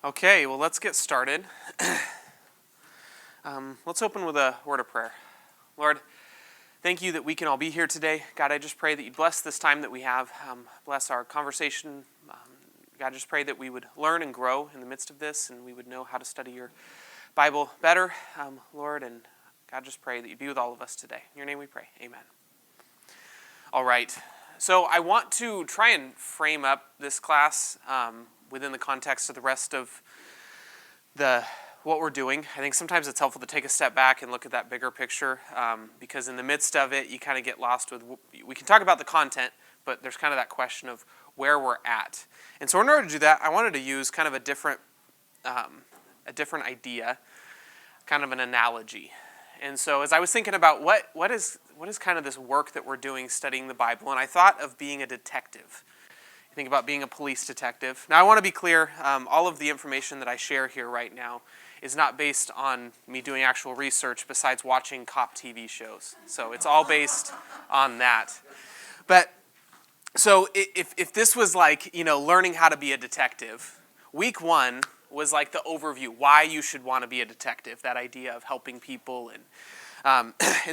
Okay, well, let's get started. Let's open with a word of prayer. Lord, thank you that we can all be here today. God, I just pray that you bless this time that we have. Bless our conversation. God, I just pray that we would learn and grow in the midst of this, and we would know how to study your Bible better, Lord. And God, just pray that you be with all of us today. In your name we pray. Amen. All right. So I want to try and frame up this class within the context of the rest of what we're doing. I think sometimes it's helpful to take a step back and look at that bigger picture because in the midst of it, you kind of get lost with, we can talk about the content, but there's kind of that question of where we're at. And so in order to do that, I wanted to use kind of a different idea, kind of an analogy. And so as I was thinking about what is kind of this work that we're doing studying the Bible, and I thought of being a detective. Think about being a police detective. Now I want to be clear, all of the information that I share here right now is not based on me doing actual research besides watching cop TV shows. So it's all based on that. But so if this was like, learning how to be a detective, week 1 was like the overview, why you should want to be a detective, that idea of helping people and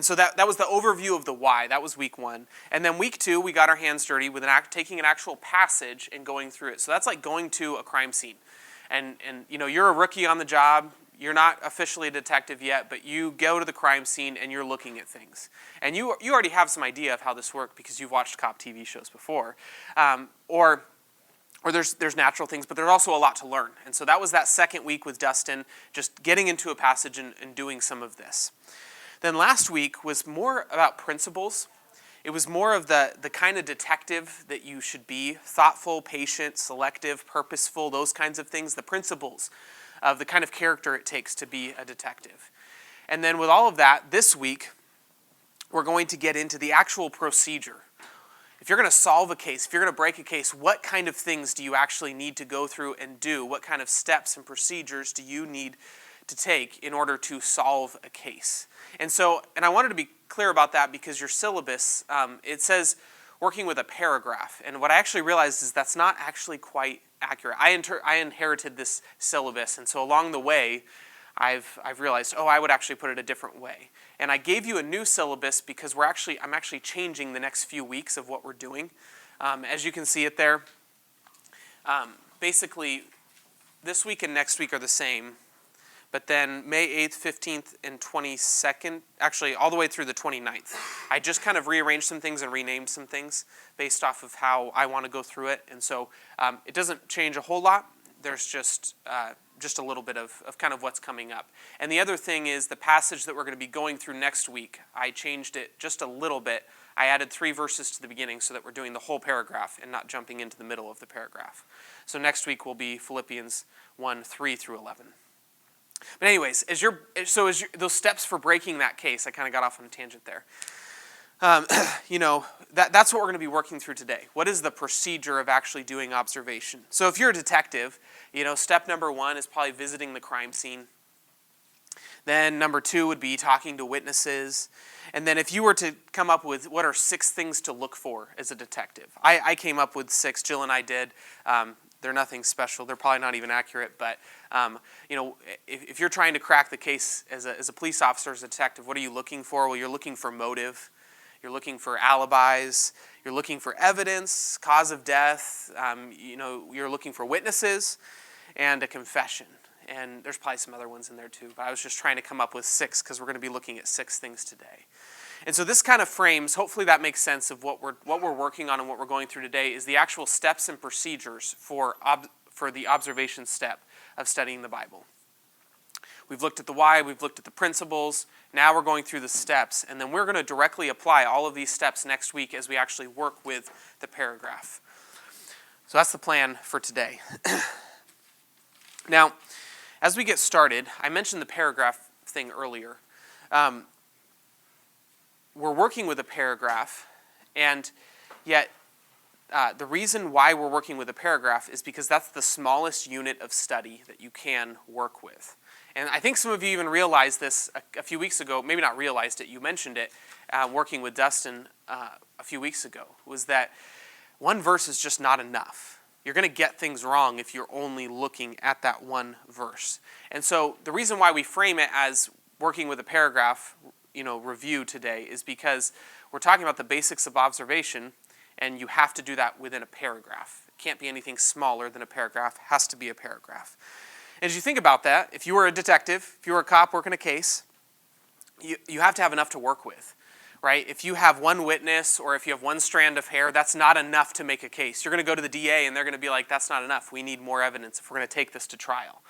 so that was the overview of the why. That was week 1. And then week 2, we got our hands dirty with taking an actual passage and going through it. So that's like going to a crime scene. And you're a rookie on the job. You're not officially a detective yet, but you go to the crime scene and you're looking at things. And you already have some idea of how this works because you've watched cop TV shows before. Or there's natural things, but there's also a lot to learn. And so that was that second week with Dustin, just getting into a passage and doing some of this. Then last week was more about principles. It was more of the kind of detective that you should be, thoughtful, patient, selective, purposeful, those kinds of things, the principles of the kind of character it takes to be a detective. And then with all of that, this week, we're going to get into the actual procedure. If you're going to solve a case, if you're going to break a case, what kind of things do you actually need to go through and do? What kind of steps and procedures do you need to take in order to solve a case? And I wanted to be clear about that because your syllabus, it says working with a paragraph. And what I actually realized is that's not actually quite accurate. I inherited this syllabus, and so along the way, I've realized, I would actually put it a different way. And I gave you a new syllabus because I'm actually changing the next few weeks of what we're doing. As you can see it there, basically, this week and next week are the same. But then May 8th, 15th, and 22nd, actually all the way through the 29th, I just kind of rearranged some things and renamed some things based off of how I want to go through it. And so it doesn't change a whole lot. There's just a little bit of kind of what's coming up. And the other thing is the passage that we're going to be going through next week, I changed it just a little bit. I added 3 verses to the beginning so that we're doing the whole paragraph and not jumping into the middle of the paragraph. So next week will be Philippians 1, 3 through 11. But anyways, as those steps for breaking that case, I kind of got off on a tangent there. That's what we're going to be working through today. What is the procedure of actually doing observation? So if you're a detective, step number 1 is probably visiting the crime scene. Then number 2 would be talking to witnesses. And then if you were to come up with what are 6 things to look for as a detective, I came up with 6. Jill and I did. They're nothing special. They're probably not even accurate. But, if you're trying to crack the case as a police officer, as a detective, what are you looking for? Well, you're looking for motive. You're looking for alibis. You're looking for evidence, cause of death. You're looking for witnesses and a confession. And there's probably some other ones in there too. But I was just trying to come up with 6 because we're going to be looking at 6 things today. And so this kind of frames, hopefully that makes sense of what we're working on and what we're going through today is the actual steps and procedures for the observation step of studying the Bible. We've looked at the why, we've looked at the principles, now we're going through the steps, and then we're going to directly apply all of these steps next week as we actually work with the paragraph. So that's the plan for today. Now, as we get started, I mentioned the paragraph thing earlier. We're working with a paragraph, and yet the reason why we're working with a paragraph is because that's the smallest unit of study that you can work with. And I think some of you even realized this a few weeks ago, maybe not realized it, you mentioned it, working with Dustin a few weeks ago, was that one verse is just not enough. You're going to get things wrong if you're only looking at that one verse. And so the reason why we frame it as working with a paragraph, review today is because we're talking about the basics of observation, and you have to do that within a paragraph. It can't be anything smaller than a paragraph. It has to be a paragraph. And as you think about that, if you were a detective, if you were a cop working a case, you have to have enough to work with, right? If you have one witness or if you have one strand of hair, that's not enough to make a case. You're going to go to the DA and they're going to be like, that's not enough. We need more evidence if we're going to take this to trial.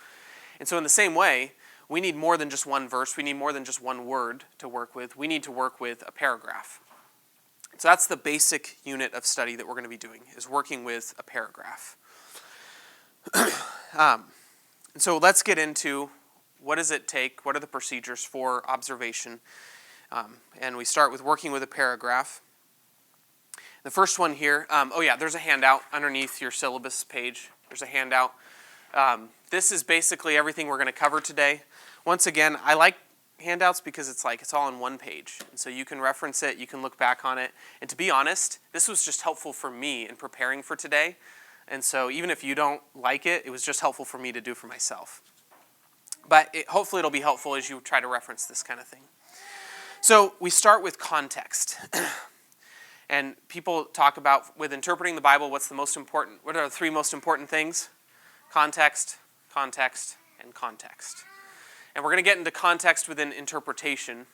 And so in the same way, we need more than just one verse. We need more than just one word to work with. We need to work with a paragraph. So that's the basic unit of study that we're going to be doing, is working with a paragraph. And so let's get into what does it take, what are the procedures for observation. And we start with working with a paragraph. The first one here, there's a handout underneath your syllabus page. There's a handout. This is basically everything we're going to cover today. Once again, I like handouts because it's all on one page. And so you can reference it, you can look back on it. And to be honest, this was just helpful for me in preparing for today. And so even if you don't like it, it was just helpful for me to do for myself. But hopefully it'll be helpful as you try to reference this kind of thing. So we start with context. And people talk about, with interpreting the Bible, what are the three most important things? Context, context, and context. And we're going to get into context within interpretation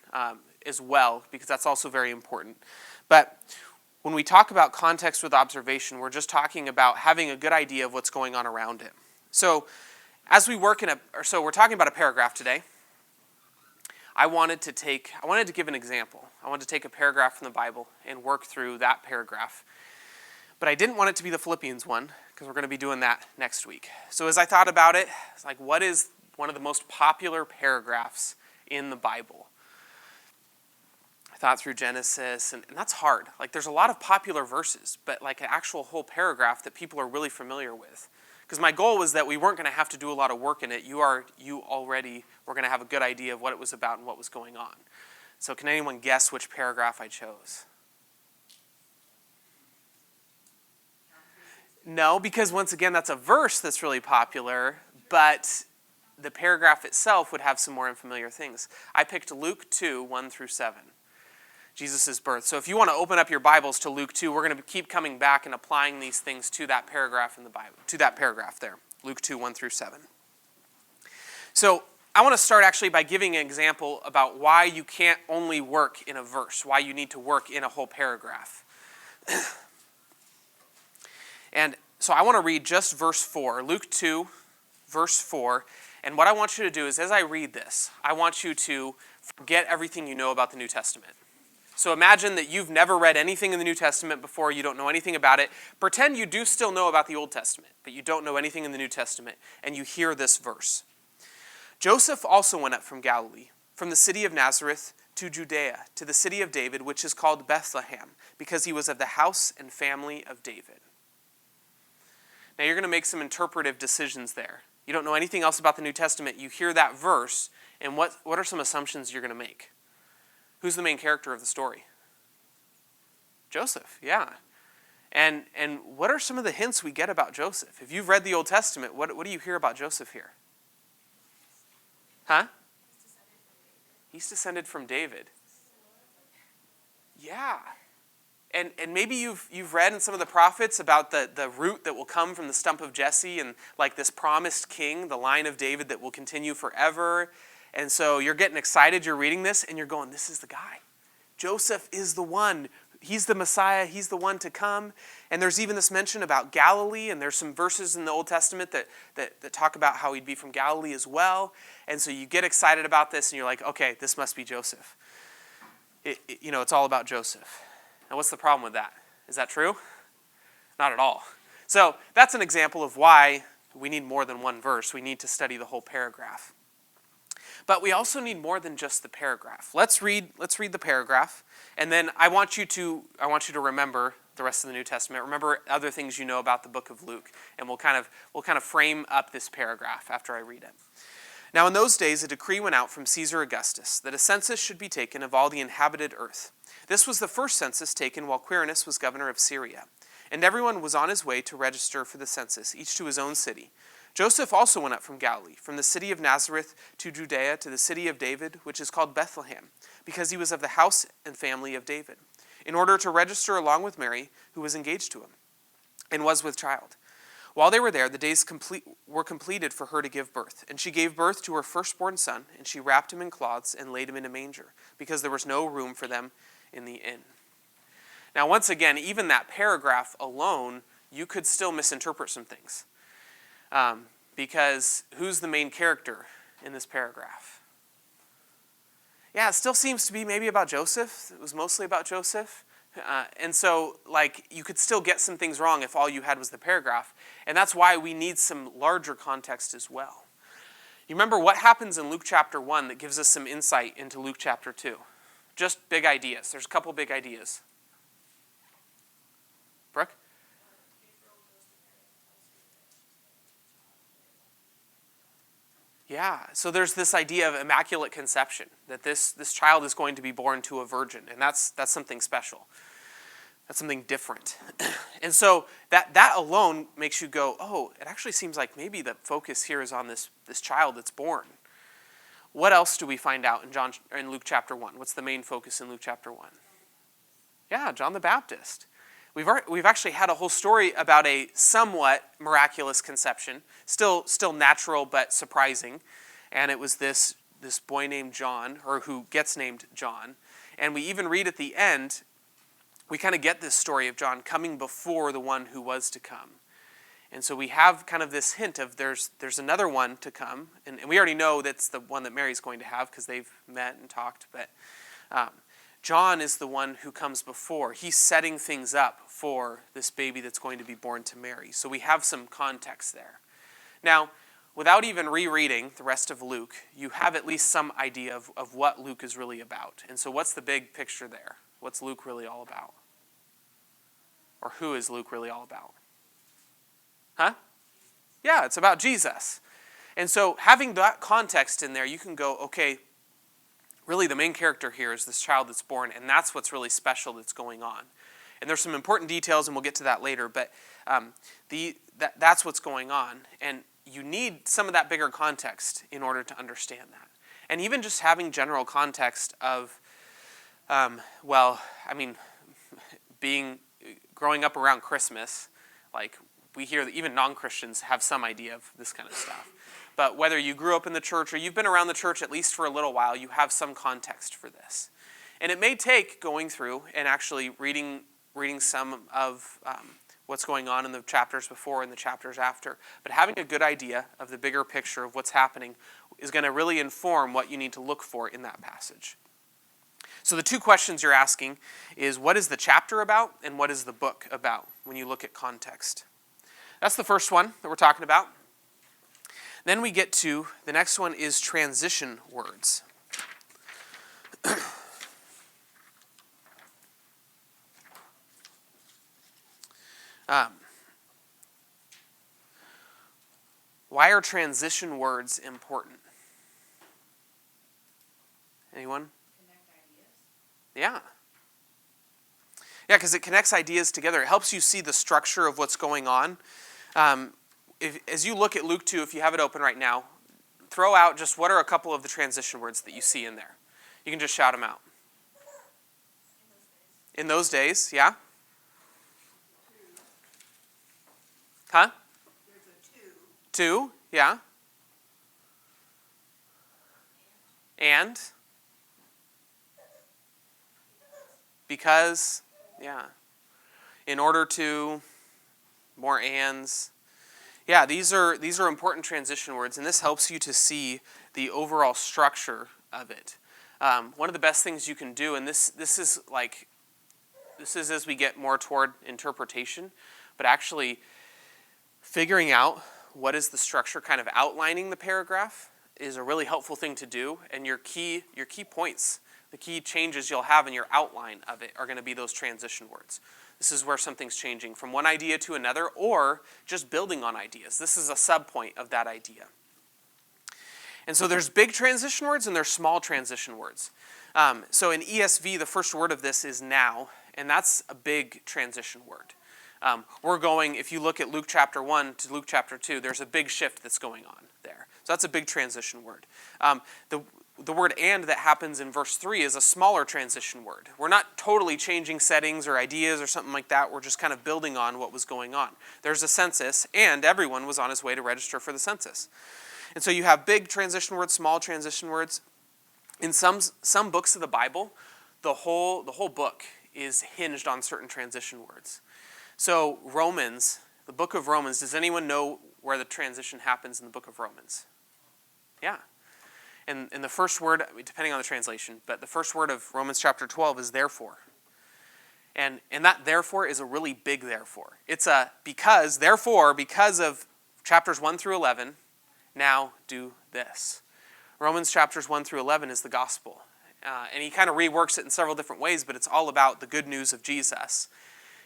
as well, because that's also very important. But when we talk about context with observation, we're just talking about having a good idea of what's going on around it. So as we work we're talking about a paragraph today. I wanted to give an example. I wanted to take a paragraph from the Bible and work through that paragraph. But I didn't want it to be the Philippians one, because we're going to be doing that next week. So as I thought about it, it's like, what is one of the most popular paragraphs in the Bible? I thought through Genesis, and that's hard. Like, there's a lot of popular verses, but like an actual whole paragraph that people are really familiar with. Because my goal was that we weren't going to have to do a lot of work in it. You already were going to have a good idea of what it was about and what was going on. So can anyone guess which paragraph I chose? No, because once again, that's a verse that's really popular, but the paragraph itself would have some more unfamiliar things. I picked Luke 2, 1 through 7. Jesus' birth. So if you want to open up your Bibles to Luke 2, we're going to keep coming back and applying these things to that paragraph in the Bible, to that paragraph there, Luke 2, 1 through 7. So I want to start actually by giving an example about why you can't only work in a verse, why you need to work in a whole paragraph. And so I want to read just verse 4, Luke 2, verse 4. And what I want you to do is, as I read this, I want you to forget everything you know about the New Testament. So imagine that you've never read anything in the New Testament before, you don't know anything about it. Pretend you do still know about the Old Testament, but you don't know anything in the New Testament, and you hear this verse. Joseph also went up from Galilee, from the city of Nazareth to Judea, to the city of David, which is called Bethlehem, because he was of the house and family of David. Now you're going to make some interpretive decisions there. You don't know anything else about the New Testament. You hear that verse, and what are some assumptions you're going to make? Who's the main character of the story? Joseph, yeah. And what are some of the hints we get about Joseph? If you've read the Old Testament, what do you hear about Joseph here? Huh? He's descended from David. Yeah. And maybe you've read in some of the prophets about the root that will come from the stump of Jesse and like this promised king, the line of David that will continue forever. And so you're getting excited, you're reading this, and you're going, this is the guy. Joseph is the one. He's the Messiah. He's the one to come. And there's even this mention about Galilee, and there's some verses in the Old Testament that talk about how he'd be from Galilee as well. And so you get excited about this, and you're like, okay, this must be Joseph. It's all about Joseph. Now, what's the problem with that? Is that true? Not at all. So that's an example of why we need more than one verse. We need to study the whole paragraph. But we also need more than just the paragraph. Let's read the paragraph, and then I want you to remember the rest of the New Testament. Remember other things you know about the book of Luke, and we'll kind of frame up this paragraph after I read it. Now in those days a decree went out from Caesar Augustus that a census should be taken of all the inhabited earth. This was the first census taken while Quirinius was governor of Syria. And everyone was on his way to register for the census, each to his own city. Joseph also went up from Galilee, from the city of Nazareth to Judea, to the city of David, which is called Bethlehem, because he was of the house and family of David, in order to register along with Mary, who was engaged to him, and was with child. While they were there, the days were completed for her to give birth. And she gave birth to her firstborn son, and she wrapped him in cloths and laid him in a manger, because there was no room for them in the inn. Now, once again, even that paragraph alone, you could still misinterpret some things. Because who's the main character in this paragraph? Yeah, it still seems to be maybe about Joseph. It was mostly about Joseph. And so, you could still get some things wrong if all you had was the paragraph. And that's why we need some larger context as well. You remember what happens in Luke chapter 1 that gives us some insight into Luke chapter 2? Just big ideas. There's a couple big ideas. Brooke? Yeah, so there's this idea of immaculate conception, that this child is going to be born to a virgin, and that's something special. That's something different. And so that alone makes you go, oh, it actually seems like maybe the focus here is on this child that's born. What else do we find out in Luke chapter 1? What's the main focus in Luke chapter 1? Yeah, John the Baptist. We've actually had a whole story about a somewhat miraculous conception, still natural but surprising, and it was this boy named John, or who gets named John, and we even read at the end, we kind of get this story of John coming before the one who was to come. And so we have kind of this hint of there's another one to come, and we already know that's the one that Mary's going to have because they've met and talked, but John is the one who comes before. He's setting things up for this baby that's going to be born to Mary. So we have some context there. Now, without even rereading the rest of Luke, you have at least some idea of what Luke is really about. And so what's the big picture there? What's Luke really all about? Or who is Luke really all about? Huh? Yeah, it's about Jesus. And so having that context in there, you can go, okay, really the main character here is this child that's born, and that's what's really special that's going on. And there's some important details, and we'll get to that later, but that's what's going on. And you need some of that bigger context in order to understand that. And even just having general context of, growing up around Christmas, we hear that even non-Christians have some idea of this kind of stuff. But whether you grew up in the church or you've been around the church at least for a little while, you have some context for this. And it may take going through and actually reading some of what's going on in the chapters before and the chapters after. But having a good idea of the bigger picture of what's happening is going to really inform what you need to look for in that passage. So the two questions you're asking is, what is the chapter about and what is the book about when you look at context? That's the first one that we're talking about. Then we get to, the next one is transition words. Why are transition words important? Anyone? Connect ideas. Yeah. Yeah, because it connects ideas together. It helps you see the structure of what's going on. As you look at Luke 2, if you have it open right now, throw out just what are a couple of the transition words that you see in there. You can just shout them out. In those days, yeah? Huh? There's a Two, yeah. And? Because, yeah. In order to, more ands. Yeah, these are important transition words, and this helps you to see the overall structure of it. One of the best things you can do, and this is as we get more toward interpretation, but actually figuring out what is the structure, kind of outlining the paragraph, is a really helpful thing to do. And your key points, the key changes you'll have in your outline of it are going to be those transition words. This is where something's changing from one idea to another, or just building on ideas. This is a subpoint of that idea. And so there's big transition words and there's small transition words. So in ESV, the first word of this is now, and that's a big transition word. We're going, if you look at Luke chapter 1 to Luke chapter 2, there's a big shift that's going on there. So that's a big transition word. The word "and" that happens in verse 3 is a smaller transition word. We're not totally changing settings or ideas or something like that. We're just kind of building on what was going on. There's a census, and everyone was on his way to register for the census. And so you have big transition words, small transition words. In some books of the Bible, the whole book is hinged on certain transition words. So Romans, the book of Romans, does anyone know where the transition happens in the book of Romans? Yeah. And the first word, depending on the translation, but the first word of Romans chapter 12 is therefore. And that therefore is a really big therefore. It's a because of chapters 1 through 11, now do this. Romans chapters 1 through 11 is the gospel. And he kind of reworks it in several different ways, but it's all about the good news of Jesus.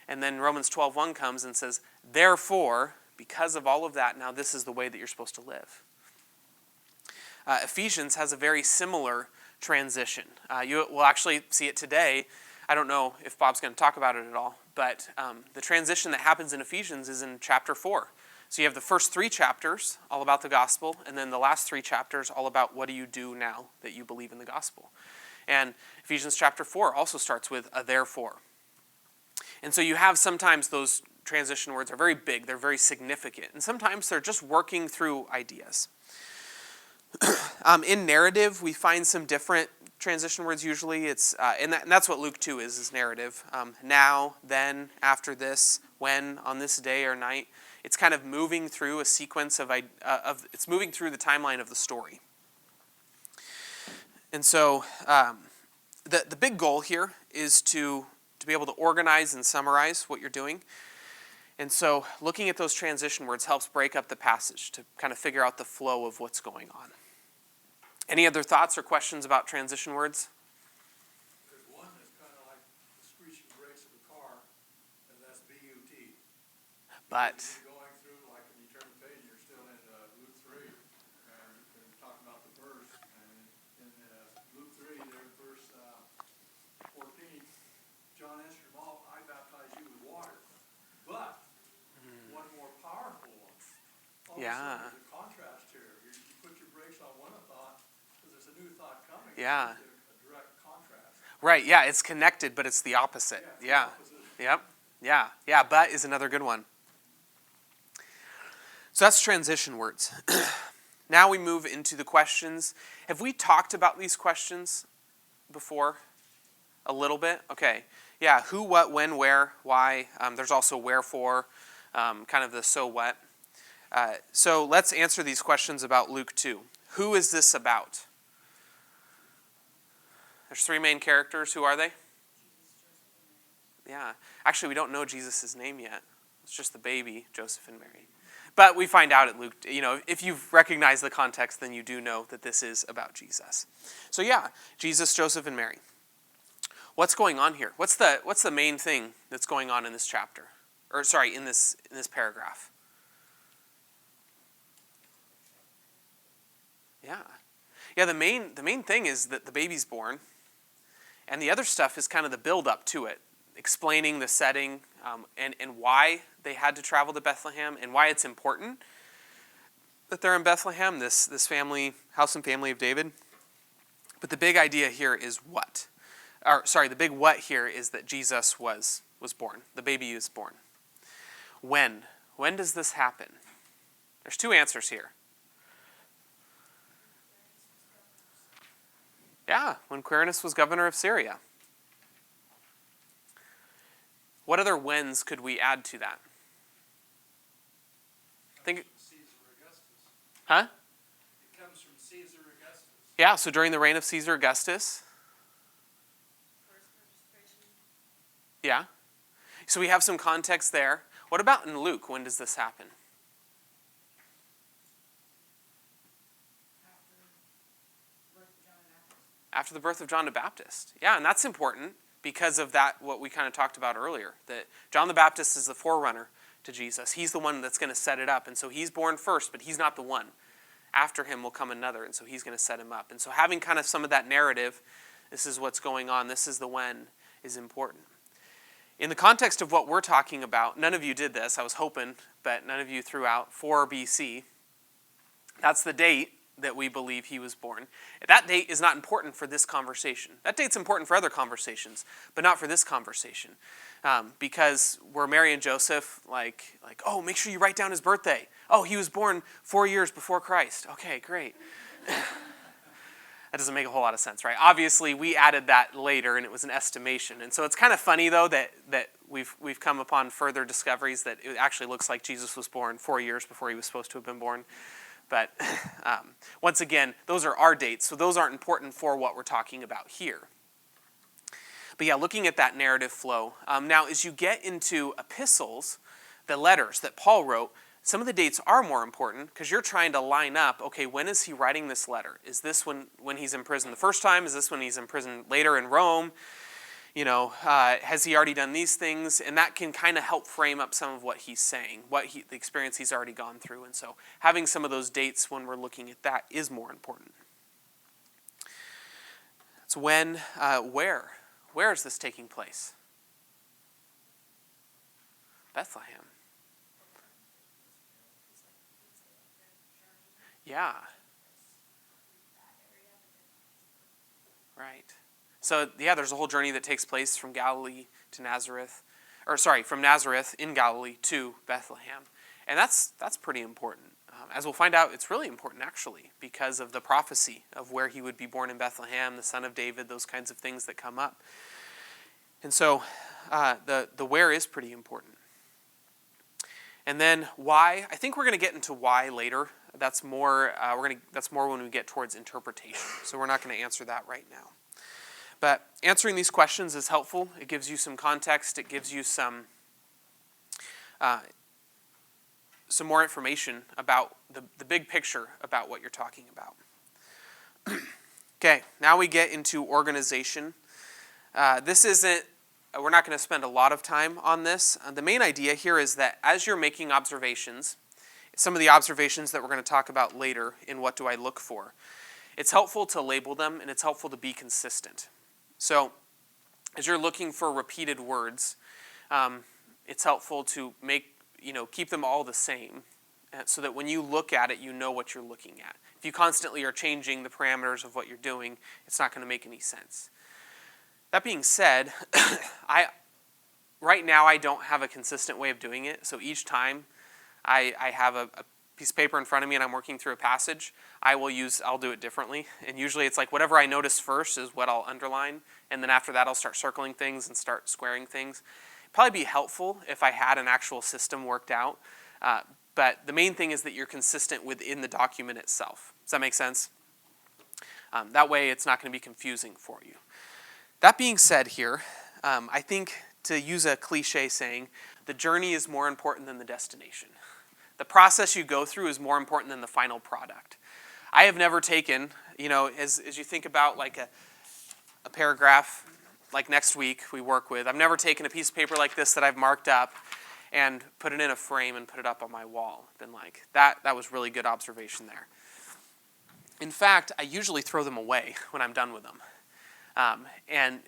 And then Romans 12:1 comes and says, therefore, because of all of that, now this is the way that you're supposed to live. Ephesians has a very similar transition. You will actually see it today. I don't know if Bob's going to talk about it at all, but the transition that happens in Ephesians is in chapter 4. So you have the first 3 chapters all about the gospel, and then the last 3 chapters all about what do you do now that you believe in the gospel. And Ephesians chapter 4 also starts with a therefore. And so you have sometimes those transition words are very big, they're very significant, and sometimes they're just working through ideas. In narrative, we find some different transition words usually. And that's what Luke 2 is narrative. Now, then, after this, when, on this day or night. It's kind of moving through a sequence it's moving through the timeline of the story. And so the big goal here is to be able to organize and summarize what you're doing. And so looking at those transition words helps break up the passage to kind of figure out the flow of what's going on. Any other thoughts or questions about transition words? There's one that's kind of like the screeching brakes of a car, and that's B-U-T. But You're going through, like when you turn the page, you're still in Luke 3, and you're talking about the verse. And in Luke 3, there, verse 14, John answered them all, I baptize you with water. But one more powerful one. All of a sudden, there's a contrast here. You put your brakes on one thought, because there's a new thought coming. Yeah. A direct contrast. right, yeah, it's connected, but it's the opposite. Yeah. Yep. Yeah. Yeah, but is another good one. So that's transition words. Now we move into the questions. Have we talked about these questions before? A little bit? Okay. Yeah, who, what, when, where, why. There's also wherefore, kind of the so what. So let's answer these questions about Luke 2. Who is this about? There's 3 main characters. Who are they? Yeah. Actually, we don't know Jesus' name yet. It's just the baby, Joseph and Mary. But we find out at Luke, if you've recognized the context, then you do know that this is about Jesus. So yeah, Jesus, Joseph, and Mary. What's going on here? What's the main thing that's going on in this chapter? Or sorry, in this paragraph? Yeah. Yeah, the main thing is that the baby's born. And the other stuff is kind of the build up to it, explaining the setting and why they had to travel to Bethlehem and why it's important that they're in Bethlehem, this family, house and family of David. But the big idea here is what? The big what here is that Jesus was born. The baby is born. When? When does this happen? There's 2 answers here. Yeah, when Quirinius was governor of Syria. What other whens could we add to that? Think. Caesar Augustus. Huh? It comes from Caesar Augustus. Yeah, so during the reign of Caesar Augustus. First registration. Yeah. So we have some context there. What about in Luke? When does this happen? After the birth of John the Baptist. Yeah, and that's important because of that, what we kind of talked about earlier, that John the Baptist is the forerunner to Jesus. He's the one that's going to set it up, and so he's born first, but he's not the one. After him will come another, and so he's going to set him up. And so having kind of some of that narrative, this is what's going on, this is the when, is important. In the context of what we're talking about, none of you did this, I was hoping, but none of you threw out 4 BC. That's the date that we believe he was born. That date is not important for this conversation. That date's important for other conversations, but not for this conversation. Because we're Mary and Joseph, like, oh, make sure you write down his birthday. Oh, he was born 4 years before Christ. Okay, great. That doesn't make a whole lot of sense, right? Obviously, we added that later, and it was an estimation. And so it's kind of funny, though, that we've come upon further discoveries that it actually looks like Jesus was born 4 years before he was supposed to have been born. But once again, those are our dates, so those aren't important for what we're talking about here. But yeah, looking at that narrative flow. Now, as you get into epistles, the letters that Paul wrote, some of the dates are more important because you're trying to line up, okay, when is he writing this letter? Is this when he's in prison the first time? Is this when he's in prison later in Rome? Has he already done these things? And that can kind of help frame up some of what he's saying, the experience he's already gone through. And so having some of those dates when we're looking at that is more important. It's when, where? Where is this taking place? Bethlehem. Yeah. Right. So, yeah, there's a whole journey that takes place from Galilee to Nazareth, from Nazareth in Galilee to Bethlehem. And that's pretty important. As we'll find out, it's really important, actually, because of the prophecy of where he would be born in Bethlehem, the son of David, those kinds of things that come up. And so, the where is pretty important. And then why, I think we're going to get into why later. That's more when we get towards interpretation. So we're not going to answer that right now. But answering these questions is helpful. It gives you some context. It gives you some more information about the big picture about what you're talking about. Okay, now we get into organization. We're not going to spend a lot of time on this. The main idea here is that as you're making observations, some of the observations that we're going to talk about later in What Do I Look For, it's helpful to label them and it's helpful to be consistent. So as you're looking for repeated words, it's helpful to keep them all the same so that when you look at it, you know what you're looking at. If you constantly are changing the parameters of what you're doing, it's not going to make any sense. That being said, right now I don't have a consistent way of doing it. So each time I have a piece of paper in front of me and I'm working through a passage, I'll do it differently. And usually it's like whatever I notice first is what I'll underline. And then after that I'll start circling things and start squaring things. It'd probably be helpful if I had an actual system worked out. But the main thing is that you're consistent within the document itself. Does that make sense? That way it's not going to be confusing for you. That being said here, I think to use a cliche saying, the journey is more important than the destination. The process you go through is more important than the final product. I have never taken, as you think about like a paragraph, like next week we work with, I've never taken a piece of paper like this that I've marked up and put it in a frame and put it up on my wall. Been like, that was really good observation there. In fact, I usually throw them away when I'm done with them. And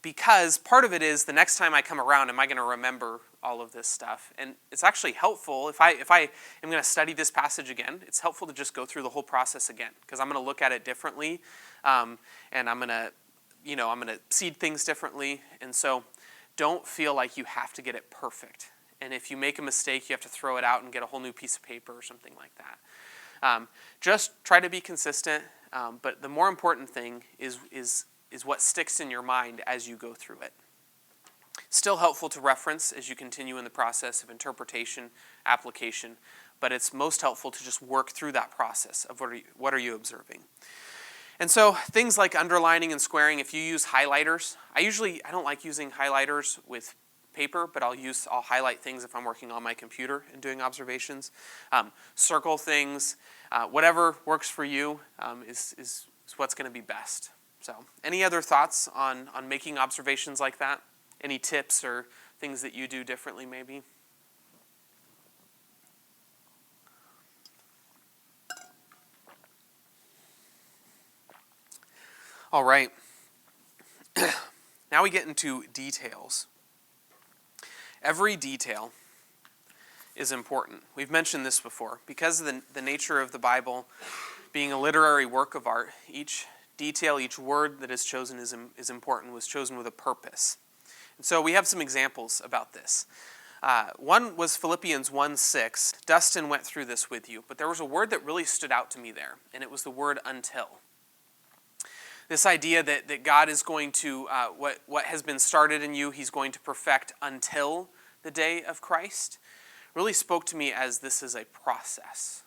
because part of it is the next time I come around, am I going to remember all of this stuff? And it's actually helpful if I am going to study this passage again. It's helpful to just go through the whole process again because I'm going to look at it differently, and I'm going to seed things differently. And so, don't feel like you have to get it perfect. And if you make a mistake, you have to throw it out and get a whole new piece of paper or something like that. Just try to be consistent. But the more important thing is what sticks in your mind as you go through it. Still helpful to reference as you continue in the process of interpretation, application, but it's most helpful to just work through that process of what are you observing. And so things like underlining and squaring, if you use highlighters, I don't like using highlighters with paper, but I'll highlight things if I'm working on my computer and doing observations. Circle things, whatever works for you is what's going to be best. So, any other thoughts on making observations like that? Any tips or things that you do differently maybe? All right. Now we get into details. Every detail is important. We've mentioned this before. Because of the nature of the Bible being a literary work of art, each detail, each word that is chosen is important, was chosen with a purpose. And so we have some examples about this. One was Philippians 1:6. Dustin went through this with you, but there was a word that really stood out to me there, and it was the word until. This idea that God is going to, what has been started in you, he's going to perfect until the day of Christ, really spoke to me as this is a process.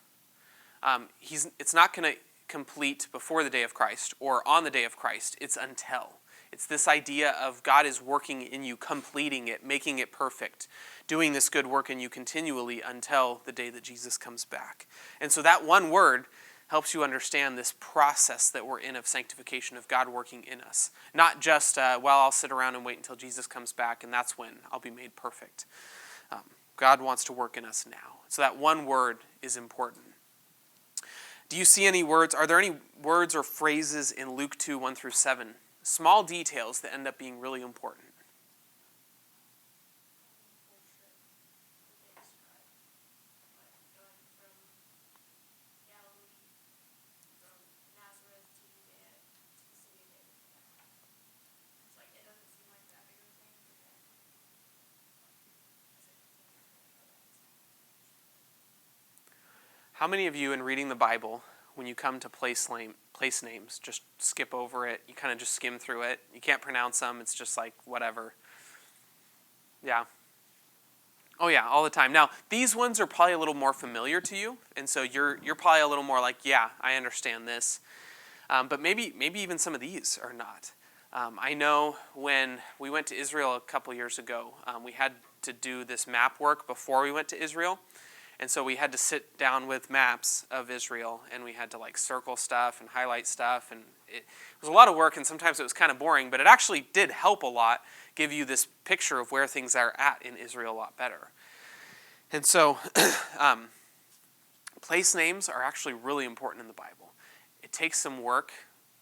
It's not going to complete before the day of Christ or on the day of Christ. It's until. It's this idea of God is working in you, completing it, making it perfect, doing this good work in you continually until the day that Jesus comes back. And so that one word helps you understand this process that we're in of sanctification, of God working in us. Not just, I'll sit around and wait until Jesus comes back and that's when I'll be made perfect. God wants to work in us now. So that one word is important. Do you see any words? Are there any words or phrases in Luke 2, 1 through 7? Small details that end up being really important. How many of you in reading the Bible, when you come to place names, just skip over it? You kind of just skim through it. You can't pronounce them. It's just like whatever. Yeah. Oh yeah, all the time. Now, these ones are probably a little more familiar to you, and so you're probably a little more like, yeah, I understand this. But maybe even some of these are not. I know when we went to Israel a couple years ago, we had to do this map work before we went to Israel. And so we had to sit down with maps of Israel, and we had to like circle stuff and highlight stuff, and it was a lot of work, and sometimes it was kind of boring, but it actually did help a lot, give you this picture of where things are at in Israel a lot better. And so place names are actually really important in the Bible. It takes some work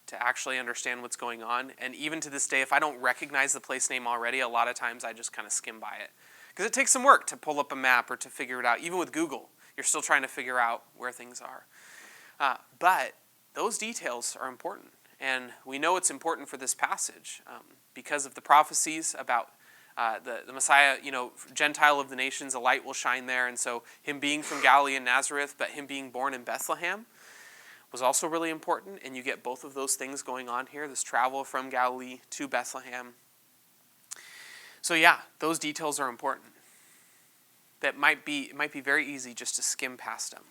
to actually understand what's going on, and even to this day, if I don't recognize the place name already, a lot of times I just kind of skim by it. Because it takes some work to pull up a map or to figure it out. Even with Google, you're still trying to figure out where things are. But those details are important. And we know it's important for this passage because of the prophecies about the Messiah, Gentile of the nations, a light will shine there. And so him being from Galilee and Nazareth, but him being born in Bethlehem was also really important. And you get both of those things going on here, this travel from Galilee to Bethlehem. So yeah, those details are important. It might be very easy just to skim past them.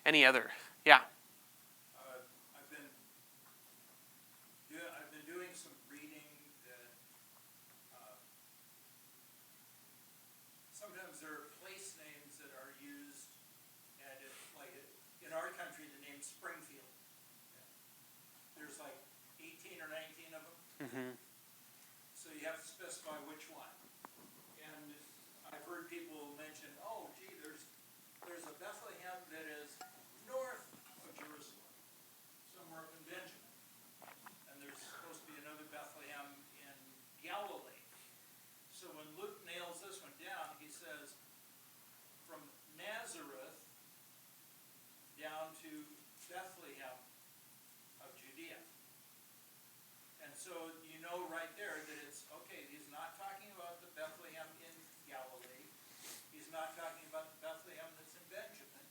Any other? Yeah. I've been doing some reading that sometimes there are place names that are used, and in our country the name Springfield. There's like 18 or 19 of them. Mm-hmm. So you have to specify which one. And I've heard people mention, there's a Bethlehem that is north of Jerusalem, somewhere up in Benjamin. And there's supposed to be another Bethlehem in Galilee. So when Luke nails this one down, he says, from Nazareth down to Bethlehem of Judea. And so you know right there that it's, okay, he's not talking about the Bethlehem in Galilee. He's not talking about the Bethlehem that's in Benjamin.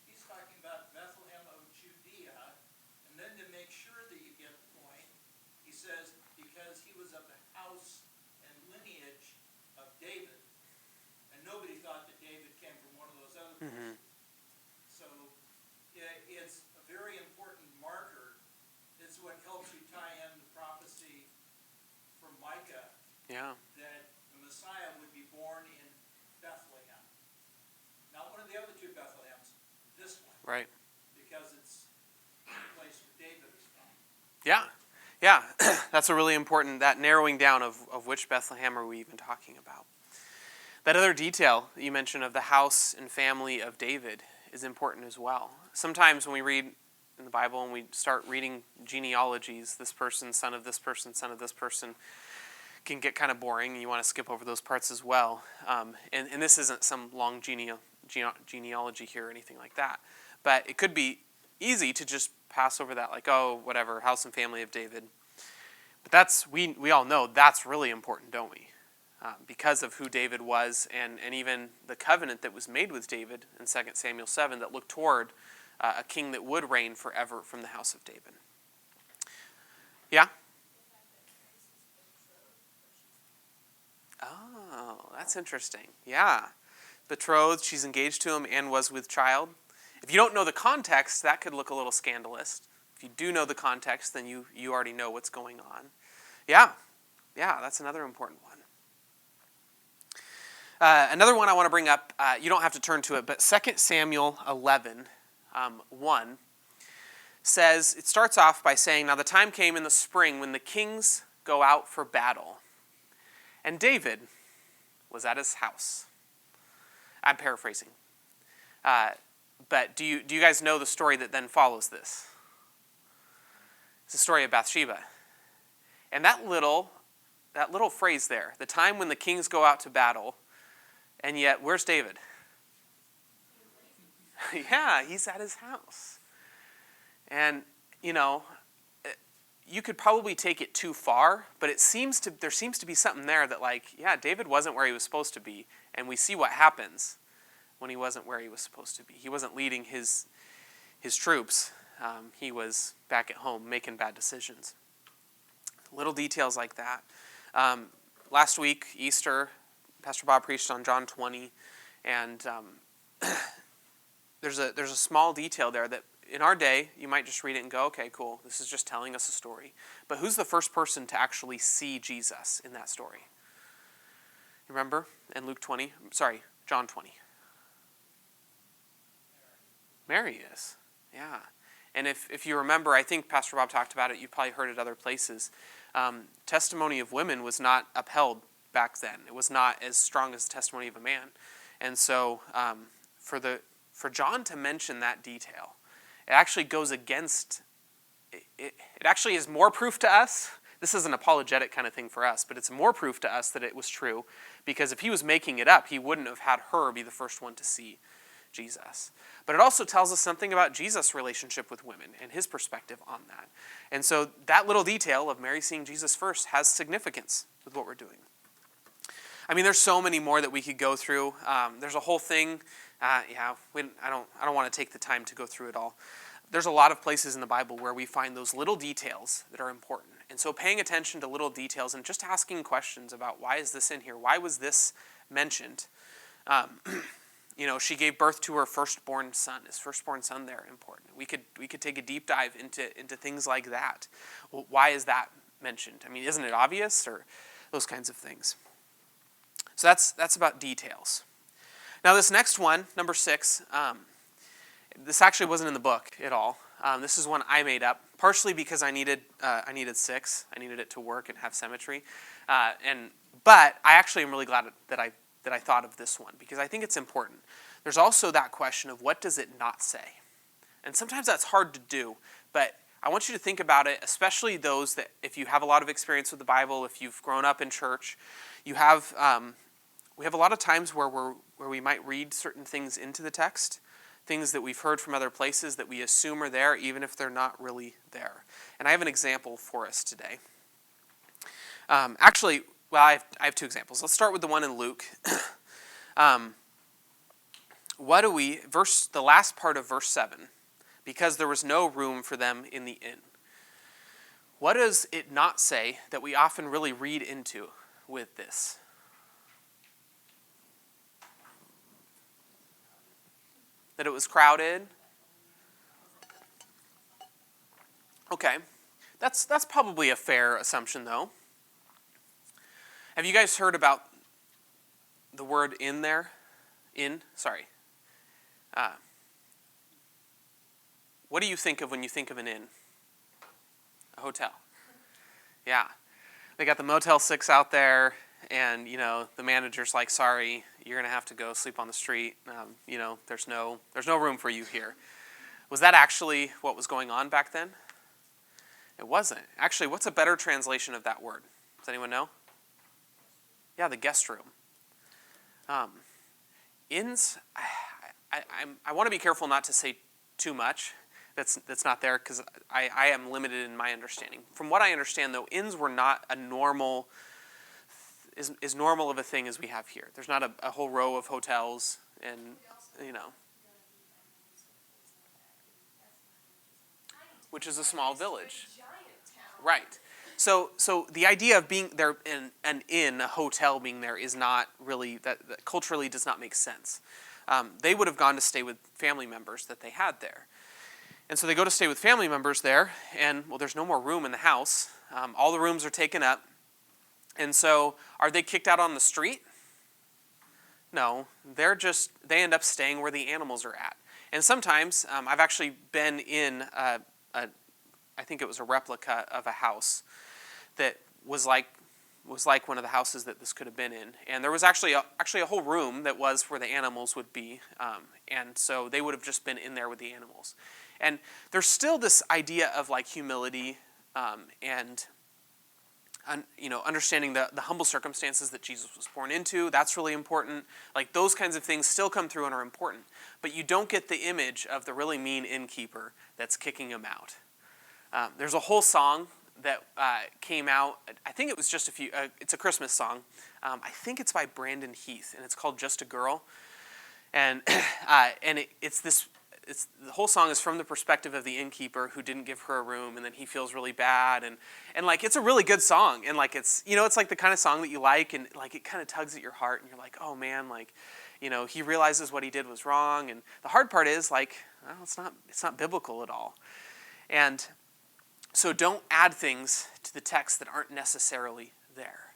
He's talking about Bethlehem of Judea. And then to make sure that you get the point, he says, because he was of the house and lineage of David. And nobody thought that David came from one of those other places. Mm-hmm. So it's a very important marker. It's what helps you tie in the prophecy from Micah, that the Messiah would be born in Bethlehem. Not one of the other two Bethlehems, this one. Right. Because it's the place where David is from. Yeah. That's a really important, that narrowing down of which Bethlehem are we even talking about. That other detail that you mentioned of the house and family of David is important as well. Sometimes when we read in the Bible and we start reading genealogies, this person, son of this person, son of this person, can get kind of boring, and you want to skip over those parts as well. And this isn't some long genealogy here or anything like that. But it could be easy to just pass over that, like, oh, whatever, house and family of David. But that's, we all know that's really important, don't we? Because of who David was, and even the covenant that was made with David in 2 Samuel 7 that looked toward a king that would reign forever from the house of David. Yeah? Oh, that's interesting. Yeah. Betrothed, she's engaged to him and was with child. If you don't know the context, that could look a little scandalous. If you do know the context, then you already know what's going on. Yeah. Yeah, that's another important one. Another one I want to bring up, you don't have to turn to it, but 2 Samuel 11, 1 says, it starts off by saying, now the time came in the spring when the kings go out for battle, and David was at his house. I'm paraphrasing. But do you guys know the story that then follows this? It's the story of Bathsheba. And that little phrase there, the time when the kings go out to battle, and yet, where's David? Yeah, he's at his house. And, you could probably take it too far, but there seems to be something there that, like, yeah, David wasn't where he was supposed to be, and we see what happens when he wasn't where he was supposed to be. He wasn't leading his troops. He was back at home making bad decisions. Little details like that. Last week, Easter, Pastor Bob preached on John 20, and there's a small detail there that in our day, you might just read it and go, okay, cool, this is just telling us a story. But who's the first person to actually see Jesus in that story? Remember? In John 20. Mary is, yeah. And if you remember, I think Pastor Bob talked about it, you've probably heard it other places. Testimony of women was not upheld back then. It was not as strong as the testimony of a man. And so for John to mention that detail, it actually goes against, it actually is more proof to us. This is an apologetic kind of thing for us, but it's more proof to us that it was true, because if he was making it up, he wouldn't have had her be the first one to see Jesus. But it also tells us something about Jesus' relationship with women and his perspective on that. And so that little detail of Mary seeing Jesus first has significance with what we're doing. I mean, there's so many more that we could go through. There's a whole thing. I don't want to take the time to go through it all. There's a lot of places in the Bible where we find those little details that are important. And so paying attention to little details and just asking questions about, why is this in here? Why was this mentioned? She gave birth to her firstborn son. Is firstborn son there important? We could take a deep dive into things like that. Well, why is that mentioned? I mean, isn't it obvious? Or those kinds of things. So that's about details. Now this next one, number 6, this actually wasn't in the book at all. This is one I made up, partially because I needed 6. I needed it to work and have symmetry. But I actually am really glad that I thought of this one, because I think it's important. There's also that question of, what does it not say? And sometimes that's hard to do, but I want you to think about it, especially those that, if you have a lot of experience with the Bible, if you've grown up in church, we have a lot of times where we might read certain things into the text, things that we've heard from other places that we assume are there, even if they're not really there. And I have an example for us today. I have 2 examples. Let's start with the one in Luke. The last part of verse 7, because there was no room for them in the inn. What does it not say that we often really read into with this? That it was crowded? Okay. That's probably a fair assumption, though. Have you guys heard about the word "in" there? What do you think of when you think of an inn? A hotel. Yeah. They got the Motel 6 out there, and, the manager's like, sorry, you're going to have to go sleep on the street. There's no room for you here. Was that actually what was going on back then? It wasn't. Actually, what's a better translation of that word? Does anyone know? Yeah, the guest room. Inns, I want to be careful not to say too much that's not there, because I am limited in my understanding. From what I understand, though, inns were not a normal, as normal of a thing as we have here. There's not a whole row of hotels and, which is a small village. Right. So the idea of being there in an inn, a hotel being there, is not really, that culturally does not make sense. They would have gone to stay with family members that they had there. And so they go to stay with family members there, and, well, there's no more room in the house. All the rooms are taken up. And so are they kicked out on the street? No. They end up staying where the animals are at. And sometimes, I've actually been in I think it was a replica of a house that was like one of the houses that this could have been in. And there was actually a whole room that was where the animals would be. And so they would have just been in there with the animals. And there's still this idea of like humility and understanding the humble circumstances that Jesus was born into. That's really important. Like, those kinds of things still come through and are important. But you don't get the image of the really mean innkeeper that's kicking him out. There's a whole song that came out. I think it was just it's a Christmas song. I think it's by Brandon Heath, and it's called "Just a Girl." And the whole song is from the perspective of the innkeeper who didn't give her a room, and then he feels really bad, and like, it's a really good song, and like, it's like the kind of song that you like, and like, it kind of tugs at your heart, and you're like, oh man, like, he realizes what he did was wrong. And the hard part is, like, well, it's not biblical at all. And so don't add things to the text that aren't necessarily there.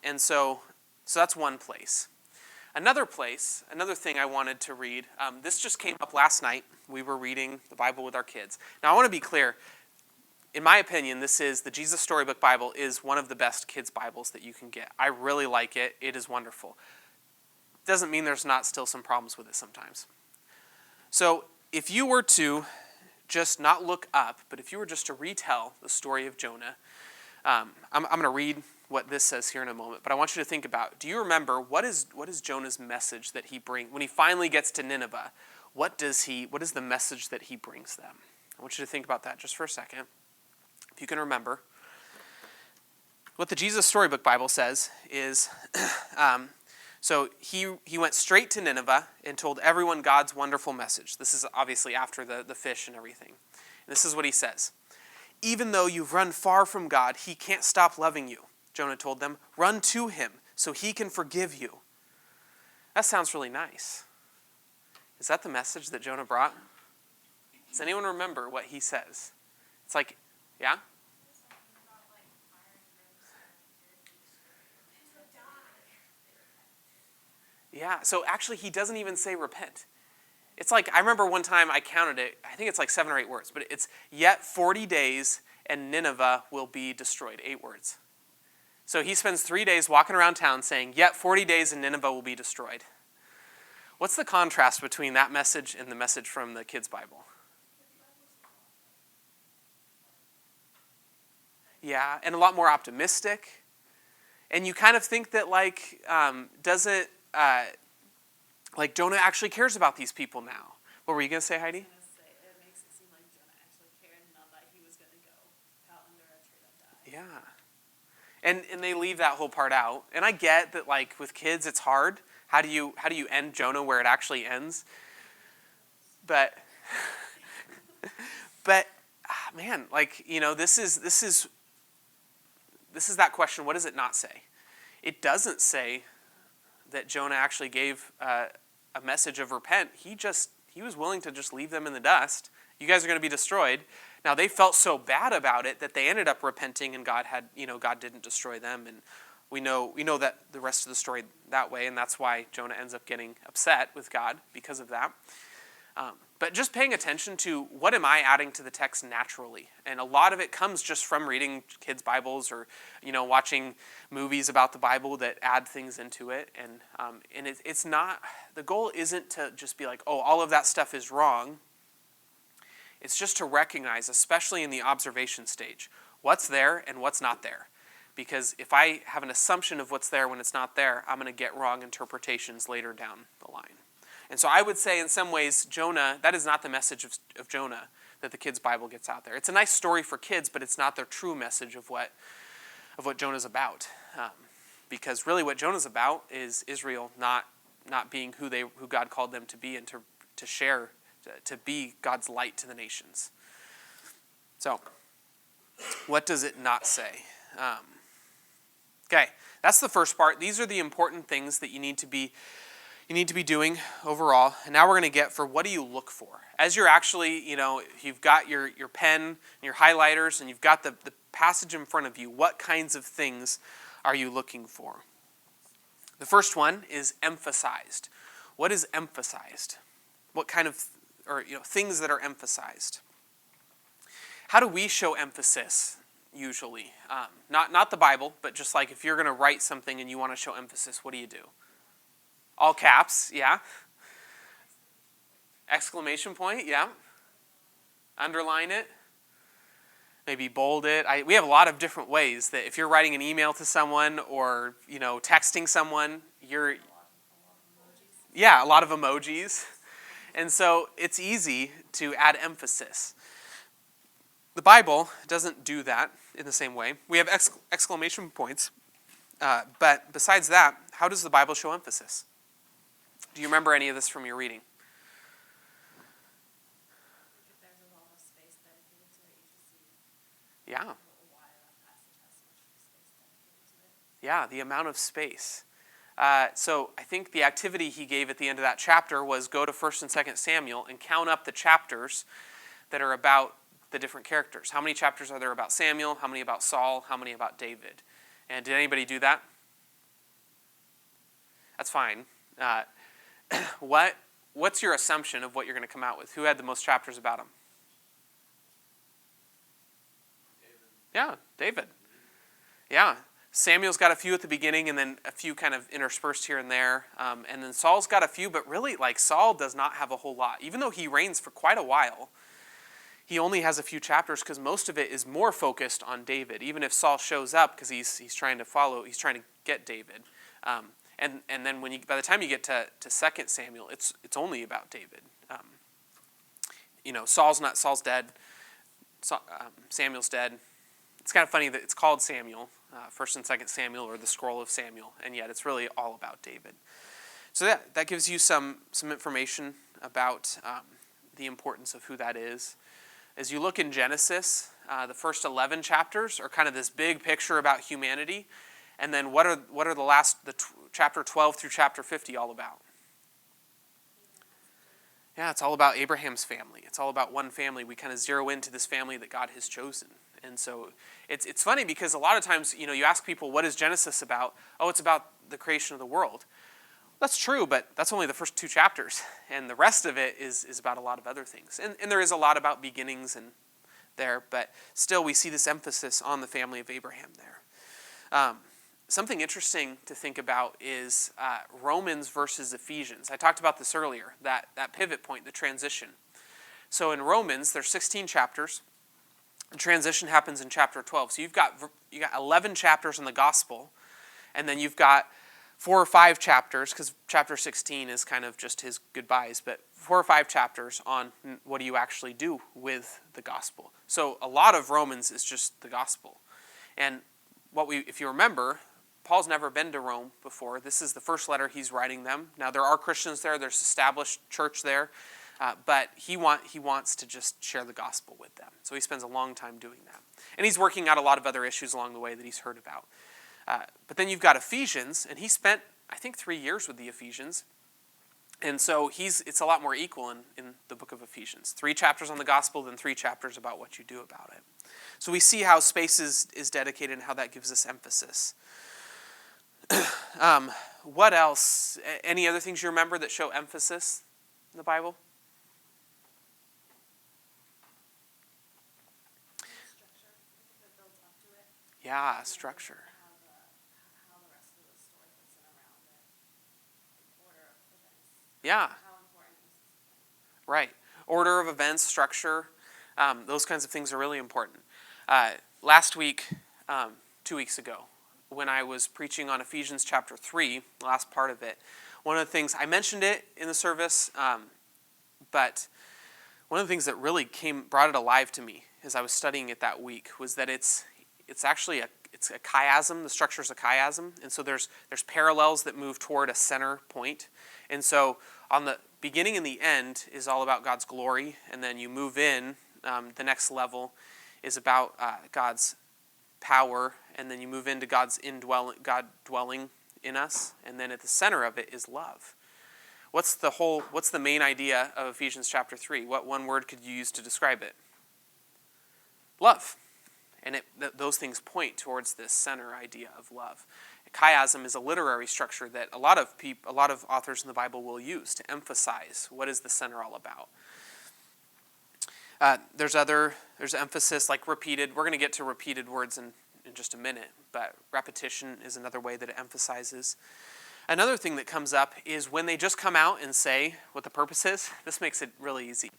And so that's one place. Another thing I wanted to read, this just came up last night. We were reading the Bible with our kids. Now, I want to be clear. In my opinion, the Jesus Storybook Bible is one of the best kids' Bibles that you can get. I really like it. It is wonderful. Doesn't mean there's not still some problems with it sometimes. So if you were to just not look up, but if you were just to retell the story of Jonah, I'm going to read what this says here in a moment, but I want you to think about, do you remember what is Jonah's message that he brings when he finally gets to Nineveh? What is the message that he brings them? I want you to think about that just for a second. If you can remember, what the Jesus Storybook Bible says is, so he went straight to Nineveh and told everyone God's wonderful message. This is obviously after the fish and everything. And this is what he says. Even though you've run far from God, he can't stop loving you. Jonah told them, run to him so he can forgive you. That sounds really nice. Is that the message that Jonah brought? Does anyone remember what he says? It's like, yeah? Yeah, so actually he doesn't even say repent. It's like, I remember one time I counted it, I think it's like 7 or 8 words, but it's, yet 40 days and Nineveh will be destroyed. 8 words. So he spends 3 days walking around town saying, yet 40 days and Nineveh will be destroyed. What's the contrast between that message and the message from the kids' Bible? Yeah, and a lot more optimistic. And you kind of think that, like, like Jonah actually cares about these people now. What were you going to say, Heidi? It makes it seem like Jonah actually cared and not that he was going to go out under a tree and die. Yeah. And they leave that whole part out. And I get that, like, with kids it's hard. How do you end Jonah where it actually ends? But man, like, this is that question. What does it not say? It doesn't say that Jonah actually gave a message of repent. He was willing to just leave them in the dust. You guys are going to be destroyed. Now, they felt so bad about it that they ended up repenting, and God didn't destroy them. And we know that the rest of the story that way, and that's why Jonah ends up getting upset with God because of that. But just paying attention to what am I adding to the text naturally. And a lot of it comes just from reading kids' Bibles or, watching movies about the Bible that add things into it. And it's not, the goal isn't to just be like, oh, all of that stuff is wrong. It's just to recognize, especially in the observation stage, what's there and what's not there. Because if I have an assumption of what's there when it's not there, I'm going to get wrong interpretations later down the line. And so I would say in some ways, Jonah, that is not the message of Jonah that the kids' Bible gets out there. It's a nice story for kids, but it's not their true message of what Jonah's about. Because really what Jonah's about is Israel not being who God called them to be and to share, to be God's light to the nations. So, what does it not say? Okay, that's the first part. These are the important things that you need to be doing overall. And now we're going to get for what do you look for? As you're actually, you've got your pen and your highlighters and you've got the passage in front of you, what kinds of things are you looking for? The first one is emphasized. What is emphasized? What kind of, things that are emphasized? How do we show emphasis usually? Not the Bible, but just like if you're going to write something and you want to show emphasis, what do you do? All caps, yeah. Exclamation point, yeah. Underline it. Maybe bold it. We have a lot of different ways that if you're writing an email to someone or, texting someone, a lot of emojis. And so it's easy to add emphasis. The Bible doesn't do that in the same way. We have exclamation points. But besides that, how does the Bible show emphasis? Do you remember any of this from your reading? If there's a lot of space dedicated to it, you should see Yeah. why that passage has so much space dedicated to it. Yeah, the amount of space. So I think the activity he gave at the end of that chapter was go to 1st and 2nd Samuel and count up the chapters that are about the different characters. How many chapters are there about Samuel? How many about Saul? How many about David? And did anybody do that? That's fine. What's your assumption of what you're going to come out with? Who had the most chapters about him? Yeah, David. Yeah. Samuel's got a few at the beginning and then a few kind of interspersed here and there. And then Saul's got a few, but really, Saul does not have a whole lot. Even though he reigns for quite a while, he only has a few chapters because most of it is more focused on David. Even if Saul shows up because he's trying to get David. And then by the time you get to 2 Samuel, it's only about David. Saul's dead. Samuel's dead. It's kind of funny that it's called Samuel, 1st and 2nd Samuel, or the Scroll of Samuel, and yet it's really all about David. So that gives you some information about the importance of who that is. As you look in Genesis, the first 11 chapters are kind of this big picture about humanity. And then what are the chapter 12 through chapter 50 all about? Yeah, it's all about Abraham's family. It's all about one family. We kind of zero into this family that God has chosen. And so it's funny because a lot of times, you ask people, what is Genesis about? Oh, it's about the creation of the world. That's true, but that's only the first 2 chapters. And the rest of it is about a lot of other things. And there is a lot about beginnings and there, but still we see this emphasis on the family of Abraham there. Something interesting to think about is Romans versus Ephesians. I talked about this earlier, that pivot point, the transition. So in Romans, there's 16 chapters. The transition happens in chapter 12. So you got 11 chapters in the gospel, and then you've got 4 or 5 chapters, because chapter 16 is kind of just his goodbyes, but 4 or 5 chapters on what do you actually do with the gospel. So a lot of Romans is just the gospel. And if you remember, Paul's never been to Rome before. This is the first letter he's writing them. Now, there are Christians there. There's established church there. But he wants to just share the gospel with them. So he spends a long time doing that. And he's working out a lot of other issues along the way that he's heard about. But then you've got Ephesians, and he spent, I think, 3 years with the Ephesians. And so it's a lot more equal in the book of Ephesians. 3 chapters on the gospel, then 3 chapters about what you do about it. So we see how space is dedicated and how that gives us emphasis. What else? Any other things you remember that show emphasis in the Bible? Structure, that builds up to it. Yeah, structure. How the rest of the story fits in around it. Order of events. Yeah, How important is this? right. Order of events, structure, those kinds of things are really important. Last week, 2 weeks ago when I was preaching on Ephesians chapter 3, the last part of it. One of the things, I mentioned it in the service, but one of the things that really brought it alive to me as I was studying it that week was that it's actually a chiasm. The structure is a chiasm, and so there's parallels that move toward a center point. And so on the beginning and the end is all about God's glory, and then you move in. The next level is about God's power, and then you move into God dwelling in us, and then at the center of it is love. What's the main idea of Ephesians chapter 3? What one word could you use to describe it? Love. And those things point towards this center idea of love. Chiasm is a literary structure that a lot of authors in the Bible will use to emphasize what is the center all about. There's emphasis like repeated. We're going to get to repeated words in just a minute, but repetition is another way that it emphasizes. Another thing that comes up is when they just come out and say what the purpose is. This makes it really easy.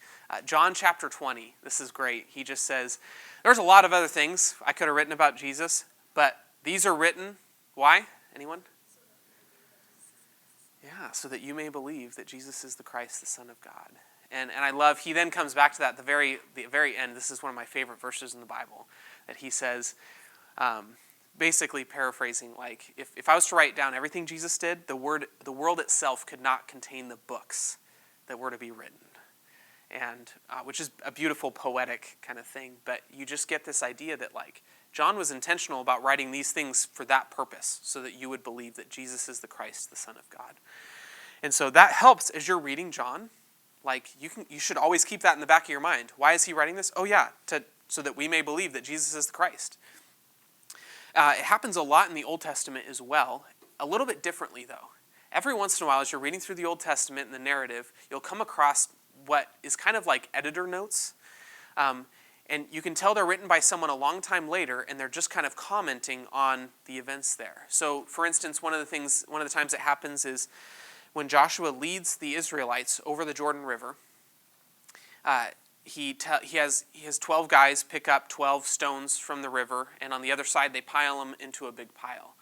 John chapter 20, this is great. He just says, there's a lot of other things I could have written about Jesus, but these are written. Why? Anyone? Yeah, so that you may believe that Jesus is the Christ, the Son of God. And I love, he then comes back to that at the very end. This is one of my favorite verses in the Bible, that he says, basically paraphrasing, like, if I was to write down everything Jesus did, the world itself could not contain the books that were to be written. And which is a beautiful poetic kind of thing, but you just get this idea that, like, John was intentional about writing these things for that purpose, so that you would believe that Jesus is the Christ, the Son of God. And so that helps as you're reading John. Like, you should always keep that in the back of your mind. Why is he writing this? Oh yeah, so that we may believe that Jesus is the Christ. It happens a lot in the Old Testament as well, a little bit differently though. Every once in a while, as you're reading through the Old Testament and the narrative, you'll come across what is kind of like editor notes. And you can tell they're written by someone a long time later, and they're just kind of commenting on the events there. So, for instance, one of the times it happens is when Joshua leads the Israelites over the Jordan River. He has 12 guys pick up 12 stones from the river, and on the other side they pile them into a big pile.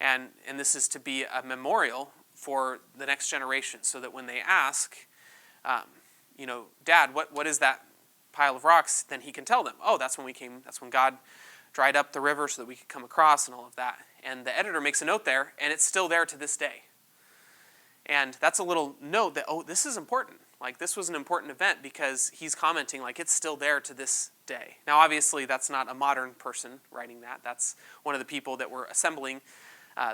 And this is to be a memorial for the next generation, so that when they ask, Dad, what is that pile of rocks? Then he can tell them, oh, that's when God dried up the river so that we could come across and all of that. And the editor makes a note there, and it's still there to this day. And that's a little note that, oh, this is important. Like, this was an important event because he's commenting, like, it's still there to this day. Now, obviously, that's not a modern person writing that. That's one of the people that were assembling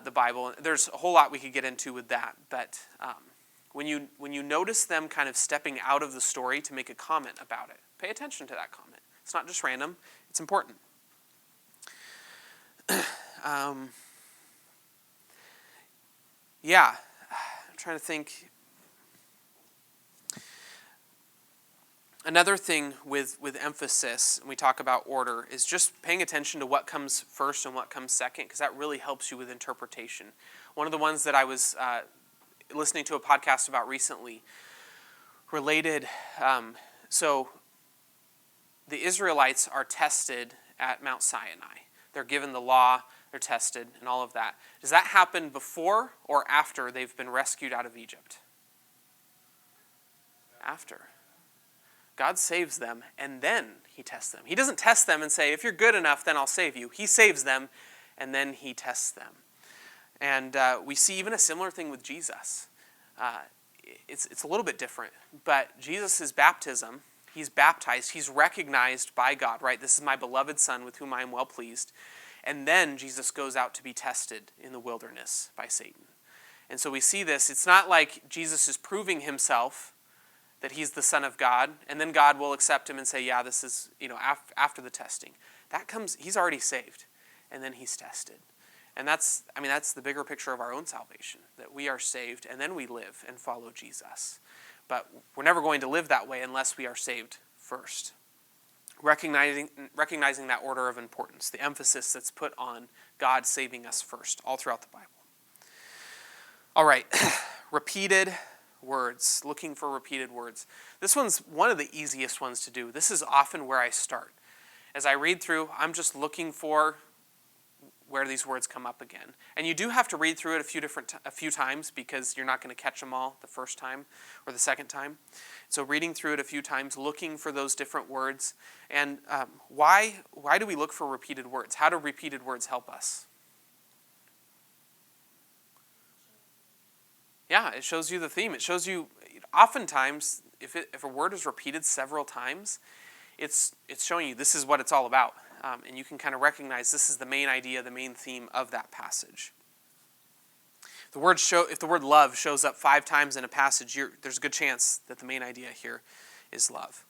the Bible. There's a whole lot we could get into with that. But when you notice them kind of stepping out of the story to make a comment about it, pay attention to that comment. It's not just random. It's important. Yeah. I'm trying to think. Another thing with emphasis, and we talk about order, is just paying attention to what comes first and what comes second, because that really helps you with interpretation. One of the ones that I was listening to a podcast about recently related, so the Israelites are tested at Mount Sinai. They're given the law, they're tested, and all of that. Does that happen before or after they've been rescued out of Egypt? After. God saves them, and then he tests them. He doesn't test them and say, if you're good enough, then I'll save you. He saves them, and then he tests them. And we see even a similar thing with Jesus. It's a little bit different, but Jesus' baptism, he's baptized, he's recognized by God, right? This is my beloved Son with whom I am well pleased. And then Jesus goes out to be tested in the wilderness by Satan. And so we see this. It's not like Jesus is proving himself that he's the Son of God, and then God will accept him and say, yeah, this is, after the testing. That comes, he's already saved, and then he's tested. And that's the bigger picture of our own salvation, that we are saved, and then we live and follow Jesus. But we're never going to live that way unless we are saved first. Recognizing that order of importance, the emphasis that's put on God saving us first, all throughout the Bible. All right, repeated words, looking for repeated words. This one's one of the easiest ones to do. This is often where I start. As I read through, I'm just looking for where these words come up again. And you do have to read through it a few times because you're not going to catch them all the first time or the second time. So reading through it a few times, looking for those different words. And why do we look for repeated words? How do repeated words help us? Yeah, it shows you the theme. It shows you, oftentimes, if a word is repeated several times, it's showing you this is what it's all about. And you can kind of recognize this is the main idea, the main theme of that passage. If the word love shows up 5 times in a passage, there's a good chance that the main idea here is love.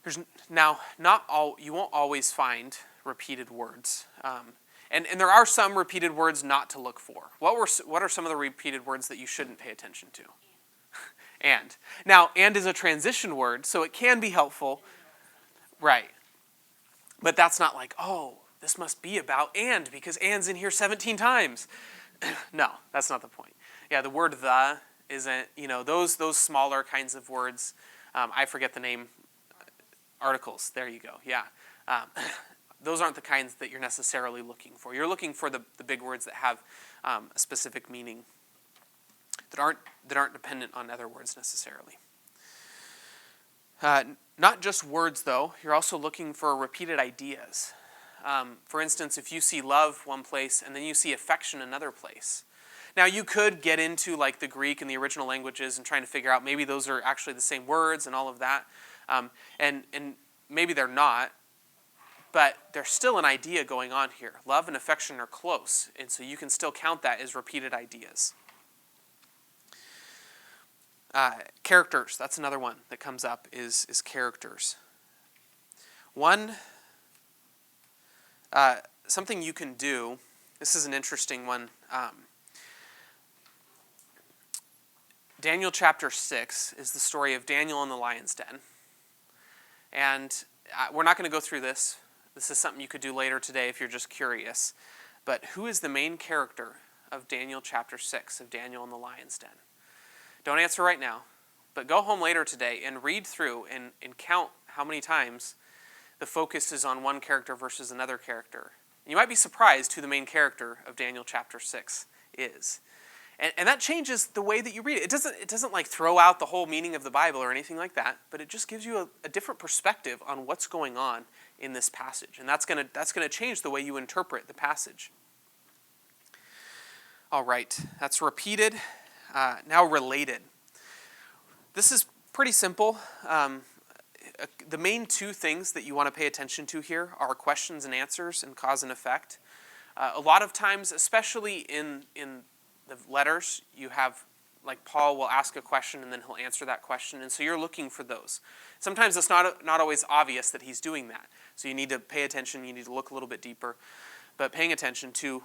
You won't always find repeated words. And there are some repeated words not to look for. What are some of the repeated words that you shouldn't pay attention to? And. Now, and is a transition word, so it can be helpful. Right. But that's not like, oh, this must be about and, because and's in here 17 times. No, that's not the point. Yeah, the word the isn't, those smaller kinds of words, I forget the name, articles, there you go, yeah. Those aren't the kinds that you're necessarily looking for. You're looking for the big words that have a specific meaning, that aren't dependent on other words necessarily. Not just words, though. You're also looking for repeated ideas. For instance, if you see love one place and then you see affection another place. Now, you could get into like the Greek and the original languages and trying to figure out maybe those are actually the same words and all of that. And maybe they're not, but there's still an idea going on here. Love and affection are close, and so you can still count that as repeated ideas. Characters, that's another one that comes up is characters. One, something you can do, this is an interesting one. Daniel chapter 6 is the story of Daniel in the lion's den. And we're not going to go through this. This is something you could do later today if you're just curious. But who is the main character of Daniel chapter 6, of Daniel in the lion's den? Don't answer right now, but go home later today and read through and count how many times the focus is on one character versus another character. You might be surprised who the main character of Daniel chapter 6 is. And that changes the way that you read it. It doesn't like throw out the whole meaning of the Bible or anything like that, but it just gives you a different perspective on what's going on in this passage. And that's gonna change the way you interpret the passage. All right, that's repeated. Now related. This is pretty simple. The main 2 things that you want to pay attention to here are questions and answers and cause and effect. A lot of times, especially in the letters, you have, like Paul will ask a question and then he'll answer that question, and so you're looking for those. Sometimes it's not always obvious that he's doing that, so you need to pay attention, you need to look a little bit deeper. But paying attention to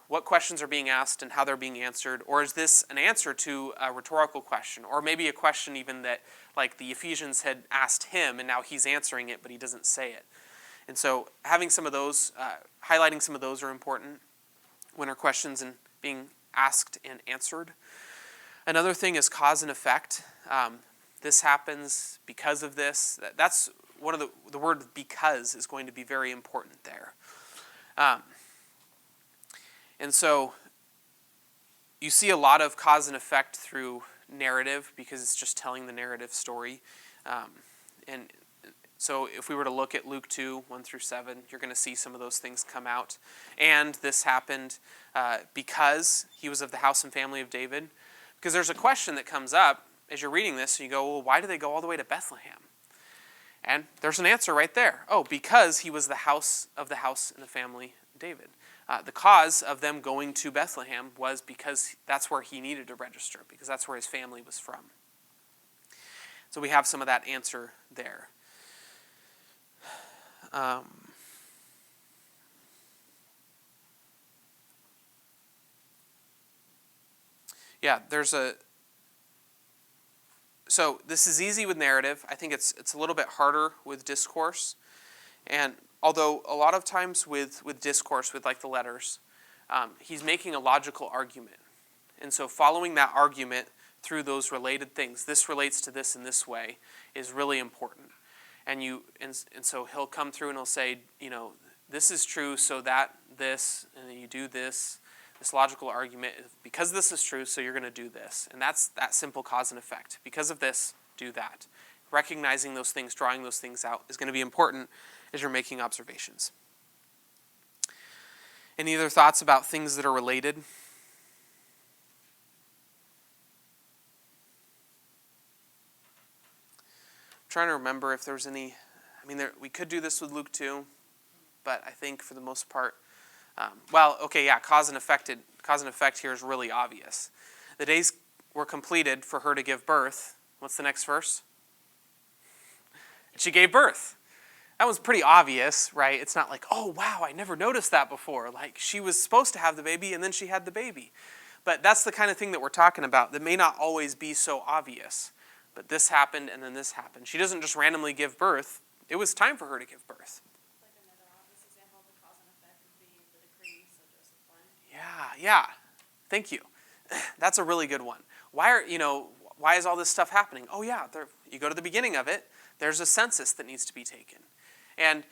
what questions are being asked and how they're being answered, or is this an answer to a rhetorical question, or maybe a question even that like the Ephesians had asked him and now he's answering it but he doesn't say it. And so having some of those, highlighting some of those are important when are questions and being asked and answered. Another thing is cause and effect. This happens because of this. That's one of the word because is going to be very important there. And so you see a lot of cause and effect through narrative because it's just telling the narrative story. And so if we were to look at Luke 2, 1 through 7, you're going to see some of those things come out. And this happened because he was of the house and family of David. Because there's a question that comes up as you're reading this, and you go, well, why do they go all the way to Bethlehem? And there's an answer right there. Oh, because he was of the house and the family of David. The cause of them going to Bethlehem was because that's where he needed to register, because that's where his family was from. So we have some of that answer there. So this is easy with narrative. I think it's a little bit harder with discourse. And although a lot of times with discourse, with like the letters, he's making a logical argument. And so following that argument through those related things, this relates to this in this way, is really important. And so he'll come through and he'll say, this is true so that this, and then you do this logical argument, because this is true, so you're going to do this. And that's that simple cause and effect. Because of this, do that. Recognizing those things, drawing those things out is going to be important as you're making observations. Any other thoughts about things that are related? I'm trying to remember if there's any. We could do this with Luke 2, but I think for the most part, cause and effect here is really obvious. The days were completed for her to give birth. What's the next verse? She gave birth. That was pretty obvious, right? It's not like, oh, wow, I never noticed that before. Like, she was supposed to have the baby, and then she had the baby. But that's the kind of thing that we're talking about that may not always be so obvious. But this happened, and then this happened. She doesn't just randomly give birth. It was time for her to give birth. Like another obvious example of the cause and effect would be the decree, so Joseph won. Yeah. Thank you. That's a really good one. Why is all this stuff happening? Oh, yeah, you go to the beginning of it. There's a census that needs to be taken. And,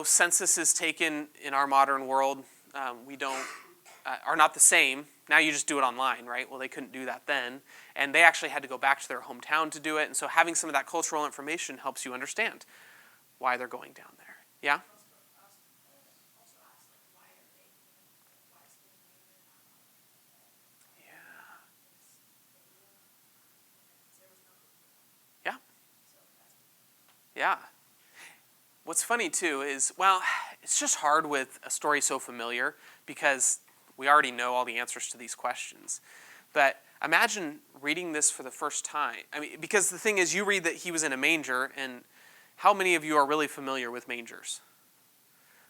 census is taken in our modern world. Are not the same. Now you just do it online, right? Well, they couldn't do that then. And they actually had to go back to their hometown to do it. And so having some of that cultural information helps you understand why they're going down there. Yeah? Yeah. What's funny, too, is, it's just hard with a story so familiar because we already know all the answers to these questions. But imagine reading this for the first time. Because the thing is, you read that he was in a manger, and how many of you are really familiar with mangers?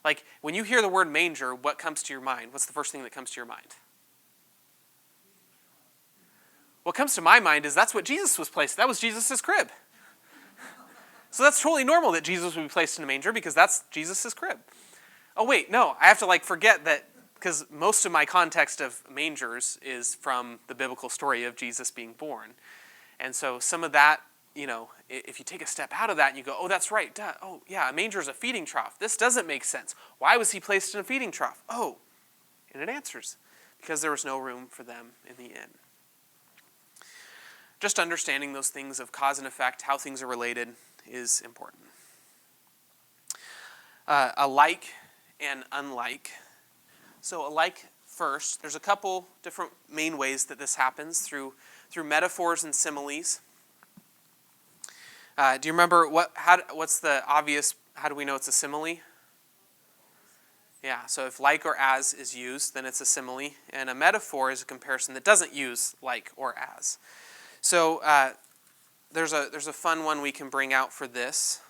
Like, when you hear the word manger, what comes to your mind? What's the first thing that comes to your mind? What comes to my mind is that's what Jesus was placed. That was Jesus' crib. So that's totally normal that Jesus would be placed in a manger because that's Jesus' crib. Oh, wait, no, I have to forget that because most of my context of mangers is from the biblical story of Jesus being born. And so some of that, if you take a step out of that and you go, oh, that's right. Duh. Oh, yeah, a manger is a feeding trough. This doesn't make sense. Why was he placed in a feeding trough? Oh, and it answers. Because there was no room for them in the inn. Just understanding those things of cause and effect, how things are related, is important. Alike and unlike. So alike first, there's a couple different main ways that this happens through metaphors and similes. Do you remember what's the obvious, how do we know it's a simile? Yeah, so if like or as is used, then it's a simile. And a metaphor is a comparison that doesn't use like or as. So there's a fun one we can bring out for this.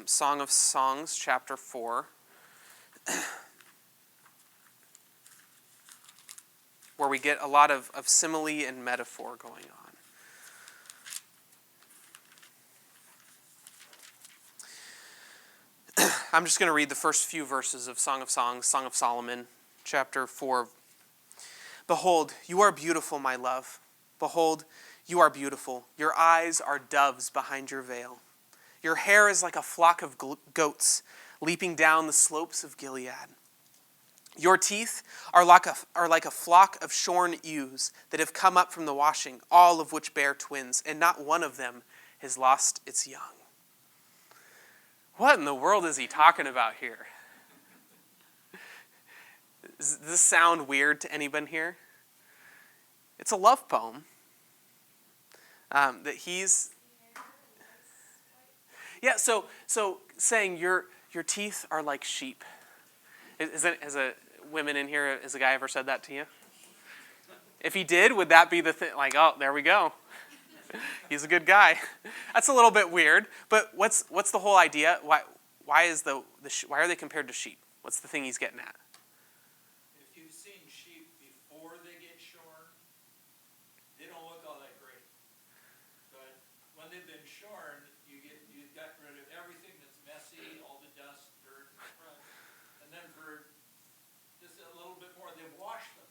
Song of Songs, chapter 4. Where we get a lot of simile and metaphor going on. I'm just going to read the first few verses of Song of Songs, Song of Solomon, chapter 4. Behold, you are beautiful, my love. Behold, you are beautiful. Your eyes are doves behind your veil. Your hair is like a flock of goats leaping down the slopes of Gilead. Your teeth are like a flock of shorn ewes that have come up from the washing, all of which bear twins, and not one of them has lost its young. What in the world is he talking about here? Does this sound weird to anyone here? It's a love poem. That he's... Yeah, so saying your teeth are like sheep. Has a women in here, has a guy ever said that to you? If he did, would that be the thing? Like, oh, there we go. He's a good guy. That's a little bit weird, but what's the whole idea? Why are they compared to sheep? What's the thing he's getting at? If you've seen sheep before they get shorn, they don't look all that great. But when they've been shorn, you've got rid of everything that's messy, all the dust, dirt in the front, and then for just a little bit more, they wash them.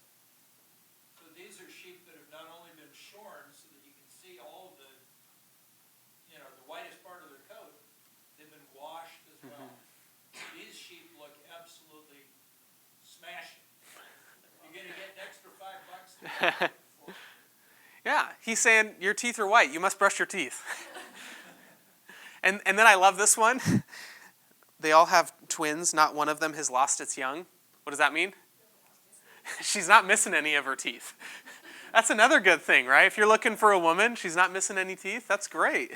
So these are sheep that have not only been shorn, so that you can see all the whitest part of their coat, they've been washed as well. These sheep look absolutely smashing. Yeah, he's saying, your teeth are white. You must brush your teeth. And then I love this one. They all have twins. Not one of them has lost its young. What does that mean? She's not missing any of her teeth. That's another good thing, right? If you're looking for a woman, she's not missing any teeth. That's great.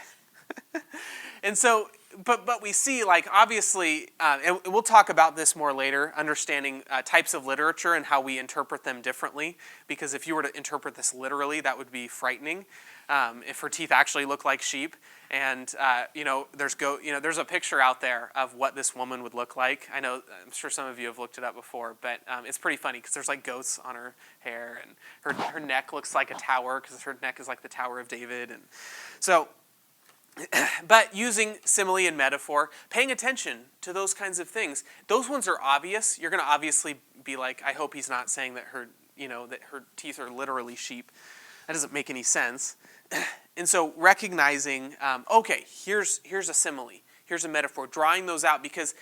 And so, but we see, like, obviously, and we'll talk about this more later, understanding types of literature and how we interpret them differently. Because if you were to interpret this literally, that would be frightening. If her teeth actually look like sheep, and there's a picture out there of what this woman would look like. I'm sure some of you have looked it up before, but it's pretty funny because there's like goats on her hair, and her neck looks like a tower because her neck is like the Tower of David, and so. But using simile and metaphor, paying attention to those kinds of things, those ones are obvious. You're going to obviously be like, I hope he's not saying that her teeth are literally sheep. That doesn't make any sense. And so recognizing, okay, here's a simile, here's a metaphor, drawing those out, because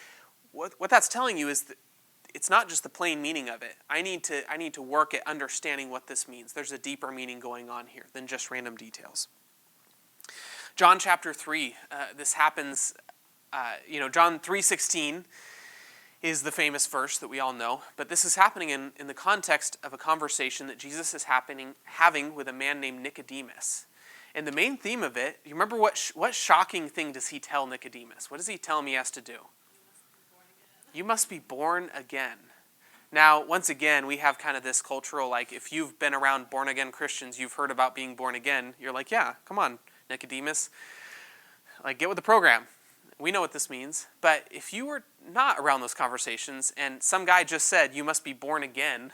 what that's telling you is that it's not just the plain meaning of it. I need to work at understanding what this means. There's a deeper meaning going on here than just random details. John chapter 3, this happens, John 3:16 is the famous verse that we all know, but this is happening in the context of a conversation that Jesus is having with a man named Nicodemus. And the main theme of it, you remember what shocking thing does he tell Nicodemus? What does he tell him he has to do? You must be born again. Now, once again, we have kind of this cultural, like, if you've been around born-again Christians, you've heard about being born again. You're like, yeah, come on, Nicodemus. Like, get with the program. We know what this means. But if you were not around those conversations and some guy just said, you must be born again.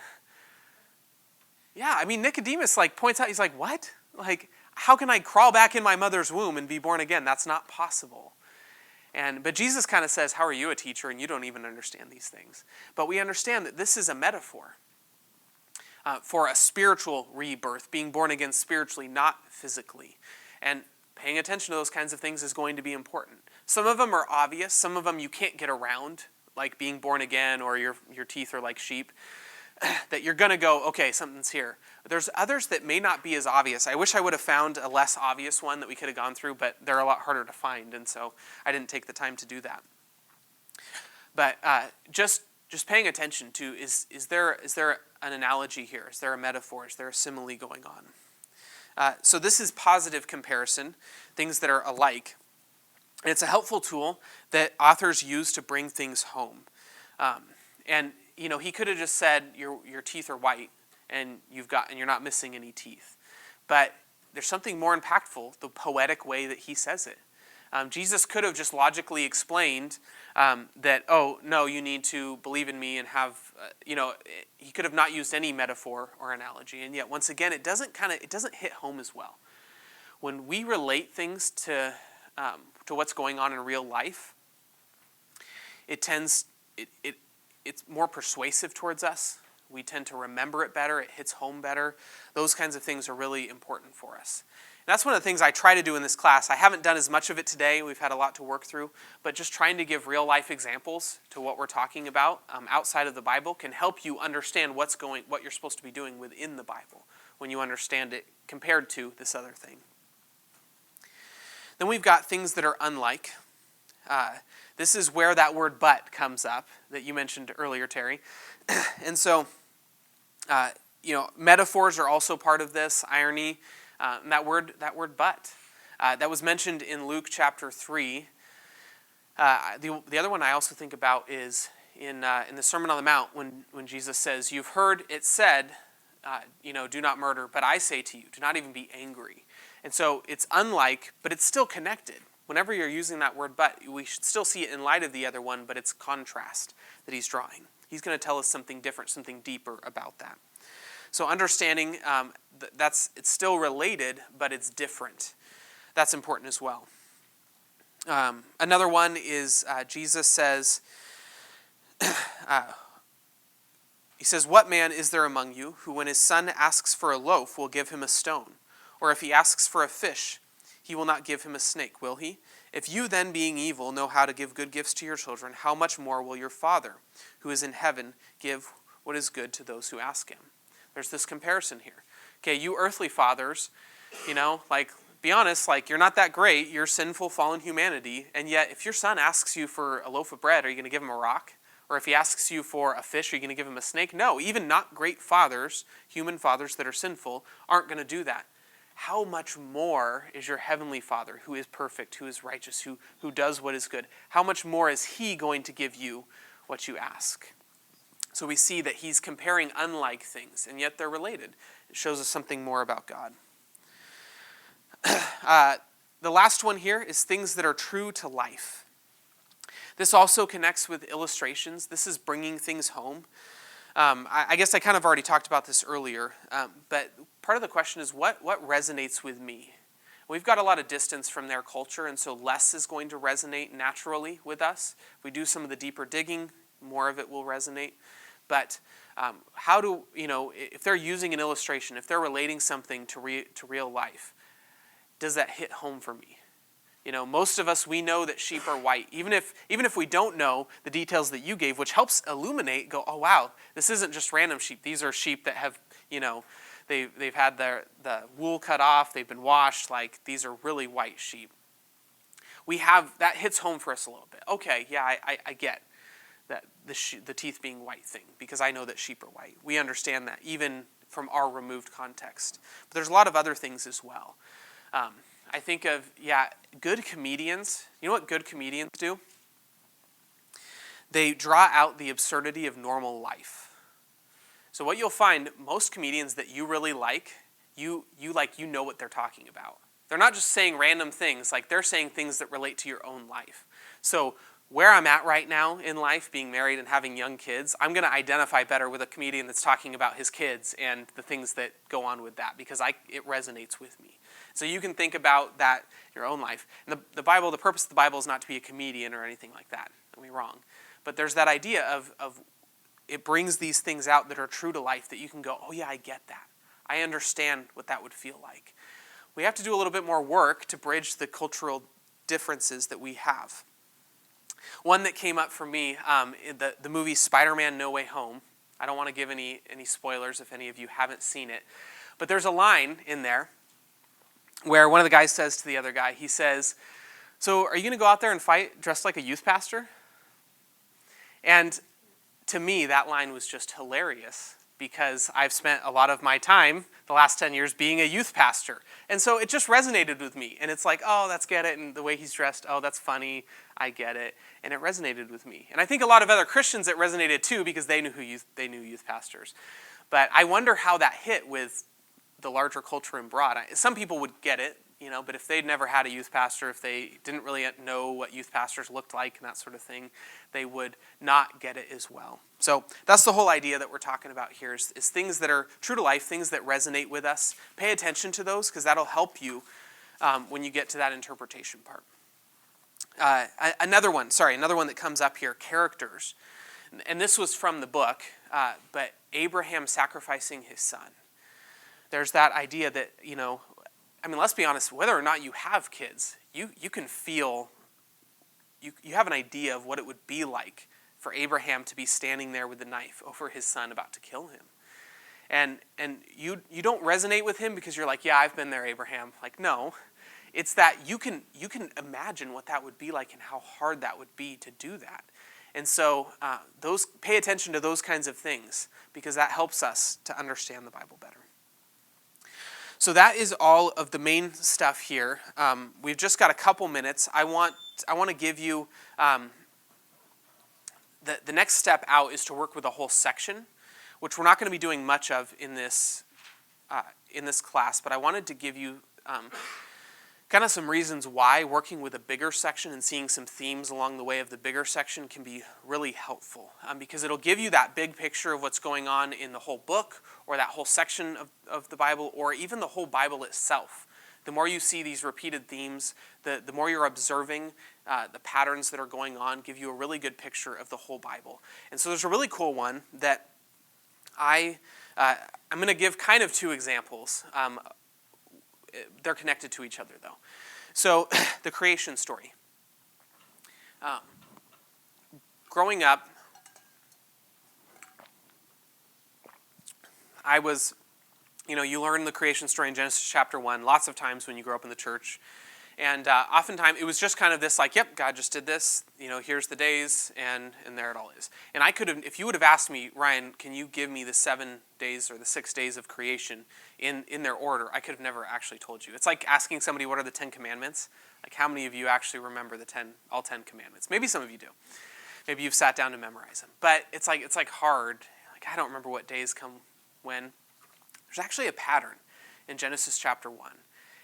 Yeah, I mean, Nicodemus, like, points out, he's like, what? Like, how can I crawl back in my mother's womb and be born again? That's not possible. But Jesus kind of says, how are you a teacher and you don't even understand these things? But we understand that this is a metaphor for a spiritual rebirth, being born again spiritually, not physically. And paying attention to those kinds of things is going to be important. Some of them are obvious. Some of them you can't get around, like being born again or your teeth are like sheep, that you're going to go, okay, something's here. But there's others that may not be as obvious. I wish I would have found a less obvious one that we could have gone through, but they're a lot harder to find, and so I didn't take the time to do that. But just paying attention to, is there an analogy here? Is there a metaphor? Is there a simile going on? So this is positive comparison, things that are alike. And it's a helpful tool that authors use to bring things home. And he could have just said your teeth are white and you're not missing any teeth. But there's something more impactful, the poetic way that he says it. Jesus could have just logically explained that, oh, no, you need to believe in me and have, he could have not used any metaphor or analogy. And yet, once again, it doesn't hit home as well. When we relate things to what's going on in real life, it's more persuasive towards us. We tend to remember it better. It hits home better. Those kinds of things are really important for us. And that's one of the things I try to do in this class. I haven't done as much of it today. We've had a lot to work through. But just trying to give real-life examples to what we're talking about outside of the Bible can help you understand what you're supposed to be doing within the Bible when you understand it compared to this other thing. Then we've got things that are unlike. This is where that word "but" comes up that you mentioned earlier, Terry. And so, metaphors are also part of this, irony. And that word "but," that was mentioned in Luke chapter 3. The other one I also think about is in the Sermon on the Mount when Jesus says, "You've heard it said, do not murder, but I say to you, do not even be angry." And so it's unlike, but it's still connected. Whenever you're using that word "but," we should still see it in light of the other one, but it's contrast that he's drawing. He's going to tell us something different, something deeper about that. So understanding it's still related, but it's different. That's important as well. Another one is Jesus says, he says, "What man is there among you who when his son asks for a loaf will give him a stone? Or if he asks for a fish, he will not give him a snake, will he? If you then, being evil, know how to give good gifts to your children, how much more will your Father, who is in heaven, give what is good to those who ask him?" There's this comparison here. Okay, you earthly fathers, like, be honest, like, you're not that great. You're sinful, fallen humanity. And yet, if your son asks you for a loaf of bread, are you going to give him a rock? Or if he asks you for a fish, are you going to give him a snake? No, even not great fathers, human fathers that are sinful, aren't going to do that. How much more is your heavenly Father, who is perfect, who is righteous, who does what is good? How much more is he going to give you what you ask? So we see that he's comparing unlike things, and yet they're related. It shows us something more about God. The last one here is things that are true to life. This also connects with illustrations. This is bringing things home. I guess I kind of already talked about this earlier, but part of the question is what resonates with me? We've got a lot of distance from their culture, and so less is going to resonate naturally with us. If we do some of the deeper digging, more of it will resonate. But if they're using an illustration, if they're relating something to real life, does that hit home for me? Most of us, we know that sheep are white. Even if we don't know the details that you gave, which helps illuminate, go, oh wow, this isn't just random sheep. These are sheep that have, they've had the wool cut off, they've been washed, like these are really white sheep. That hits home for us a little bit. Okay, yeah, I get that the teeth being white thing, because I know that sheep are white. We understand that even from our removed context. But there's a lot of other things as well. I think of, good comedians. You know what good comedians do? They draw out the absurdity of normal life. So what you'll find, most comedians that you really like, you know what they're talking about. They're not just saying random things, like they're saying things that relate to your own life. So where I'm at right now in life, being married and having young kids, I'm going to identify better with a comedian that's talking about his kids and the things that go on with that, because it resonates with me. So you can think about that in your own life. And the Bible, the purpose of the Bible is not to be a comedian or anything like that. Don't get me wrong. But there's that idea of it brings these things out that are true to life that you can go, oh yeah, I get that. I understand what that would feel like. We have to do a little bit more work to bridge the cultural differences that we have. One that came up for me, in the movie Spider-Man No Way Home. I don't want to give any spoilers if any of you haven't seen it. But there's a line in there where one of the guys says to the other guy, he says, so are you going to go out there and fight dressed like a youth pastor? And to me, that line was just hilarious, because I've spent a lot of my time, the last 10 years, being a youth pastor. And so it just resonated with me. And it's like, oh, let's get it. And the way he's dressed, oh, that's funny. I get it. And it resonated with me. And I think a lot of other Christians, it resonated too, because they knew youth pastors. But I wonder how that hit with the larger culture and broad. Some people would get it, but if they'd never had a youth pastor, if they didn't really know what youth pastors looked like and that sort of thing, they would not get it as well. So that's the whole idea that we're talking about here is things that are true to life, things that resonate with us. Pay attention to those, because that'll help you when you get to that interpretation part. Another one that comes up here, characters. And this was from the book, but Abraham sacrificing his son. There's that idea that, let's be honest, whether or not you have kids, you can feel, you have an idea of what it would be like for Abraham to be standing there with the knife over his son about to kill him. And you don't resonate with him because you're like, yeah, I've been there, Abraham. Like, no. It's that you can imagine what that would be like and how hard that would be to do that. And so pay attention to those kinds of things, because that helps us to understand the Bible better. So that is all of the main stuff here. We've just got a couple minutes. I want to give you the next step out is to work with a whole section, which we're not going to be doing much of in this class. But I wanted to give you kind of some reasons why working with a bigger section and seeing some themes along the way of the bigger section can be really helpful, because it'll give you that big picture of what's going on in the whole book or that whole section of the Bible, or even the whole Bible itself. The more you see these repeated themes, the more you're observing the patterns that are going on, give you a really good picture of the whole Bible. And so there's a really cool one that I'm going to give kind of two examples. They're connected to each other, though. So, the creation story. Growing up, I was You learn the creation story in Genesis chapter 1 lots of times when you grow up in the church. And oftentimes it was just kind of this like, yep, God just did this. Here's the days, and there it all is. And I could have, if you would have asked me, Ryan, can you give me the 7 days or the 6 days of creation in their order, I could have never actually told you. It's like asking somebody, what are the 10 commandments? Like, how many of you actually remember all 10 commandments? Maybe some of you do. Maybe you've sat down to memorize them. But it's like hard. Like, I don't remember what days come when. There's actually a pattern in Genesis chapter 1.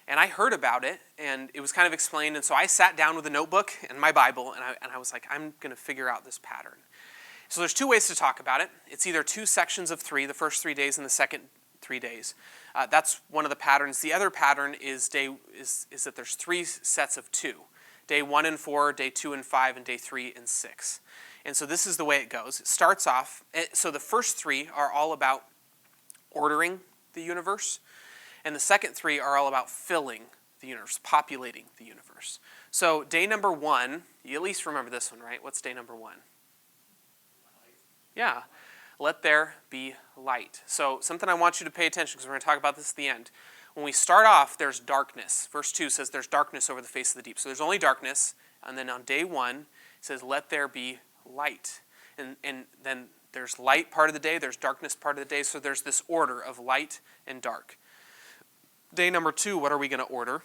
And I heard about it, and it was kind of explained. And so I sat down with a notebook and my Bible, and I was like, I'm going to figure out this pattern. So there's 2 ways to talk about it. It's either 2 sections of 3, the first 3 days and the second 3 days. That's one of the patterns. The other pattern is that there's 3 sets of 2. Day 1 and 4, day 2 and 5, and day 3 and 6. And so this is the way it goes. It starts off, so the first 3 are all about ordering the universe, and the second 3 are all about filling the universe, populating the universe. So day number 1, you at least remember this one, right? What's day number 1? Yeah. Let there be light. So something I want you to pay attention, because we're going to talk about this at the end. When we start off, there's darkness. Verse 2 says there's darkness over the face of the deep. So there's only darkness. And then on day 1, it says let there be light. And then there's light part of the day, there's darkness part of the day, so there's this order of light and dark. Day number 2, what are we going to order?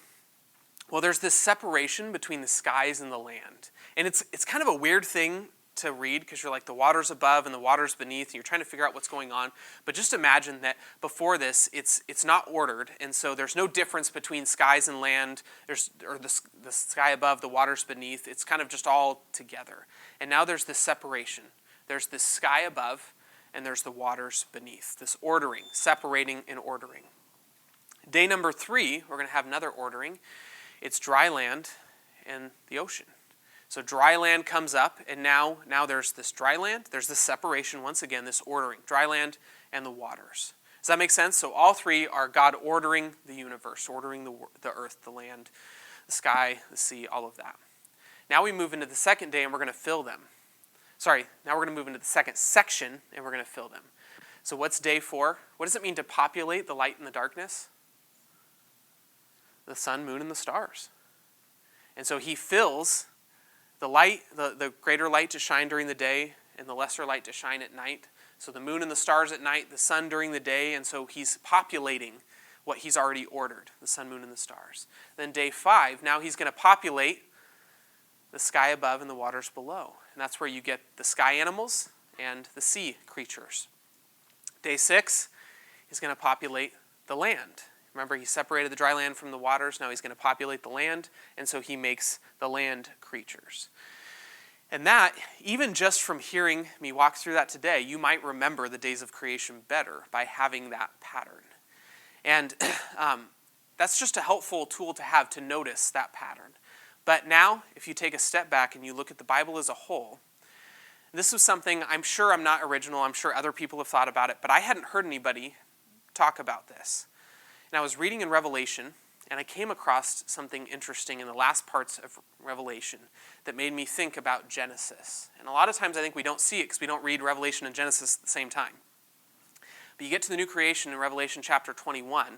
Well, there's this separation between the skies and the land. And it's kind of a weird thing to read, because you're like, the water's above and the water's beneath, and you're trying to figure out what's going on. But just imagine that before this, it's not ordered, and so there's no difference between skies and land, or the sky above, the waters beneath. It's kind of just all together. And now there's this separation. There's this sky above, and there's the waters beneath. This ordering, separating and ordering. Day number 3, we're going to have another ordering. It's dry land and the ocean. So dry land comes up, and now there's this dry land. There's this separation, once again, this ordering. Dry land and the waters. Does that make sense? So all 3 are God ordering the universe, ordering the earth, the land, the sky, the sea, all of that. Now we move into the second day, and we're going to fill them. Now we're going to move into the second section, and we're going to fill them. So what's day 4? What does it mean to populate the light and the darkness? The sun, moon, and the stars. And so he fills the light, the greater light to shine during the day, and the lesser light to shine at night. So the moon and the stars at night, the sun during the day, and so he's populating what he's already ordered, the sun, moon, and the stars. Then day 5, now he's going to populate the sky above and the waters below. And that's where you get the sky animals and the sea creatures. Day 6, he's going to populate the land. Remember, he separated the dry land from the waters. Now he's going to populate the land, and so he makes the land creatures. And that, even just from hearing me walk through that today, you might remember the days of creation better by having that pattern. And that's just a helpful tool to have, to notice that pattern. But now, if you take a step back and you look at the Bible as a whole, this was something, I'm sure I'm not original, I'm sure other people have thought about it, but I hadn't heard anybody talk about this. And I was reading in Revelation, and I came across something interesting in the last parts of Revelation that made me think about Genesis. And a lot of times I think we don't see it because we don't read Revelation and Genesis at the same time. But you get to the new creation in Revelation chapter 21,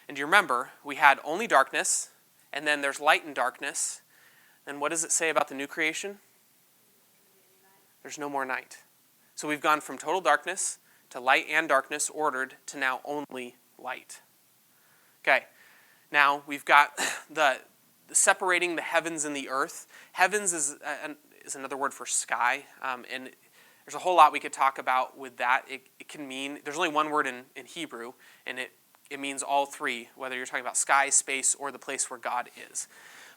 and you remember, we had only darkness, and then there's light and darkness. And what does it say about the new creation? There's no more night. So we've gone from total darkness to light and darkness ordered to now only light. Okay, now we've got the separating the heavens and the earth. Heavens is another word for sky, and there's a whole lot we could talk about with that. It can mean, there's only one word in Hebrew, and it means all 3, whether you're talking about sky, space, or the place where God is.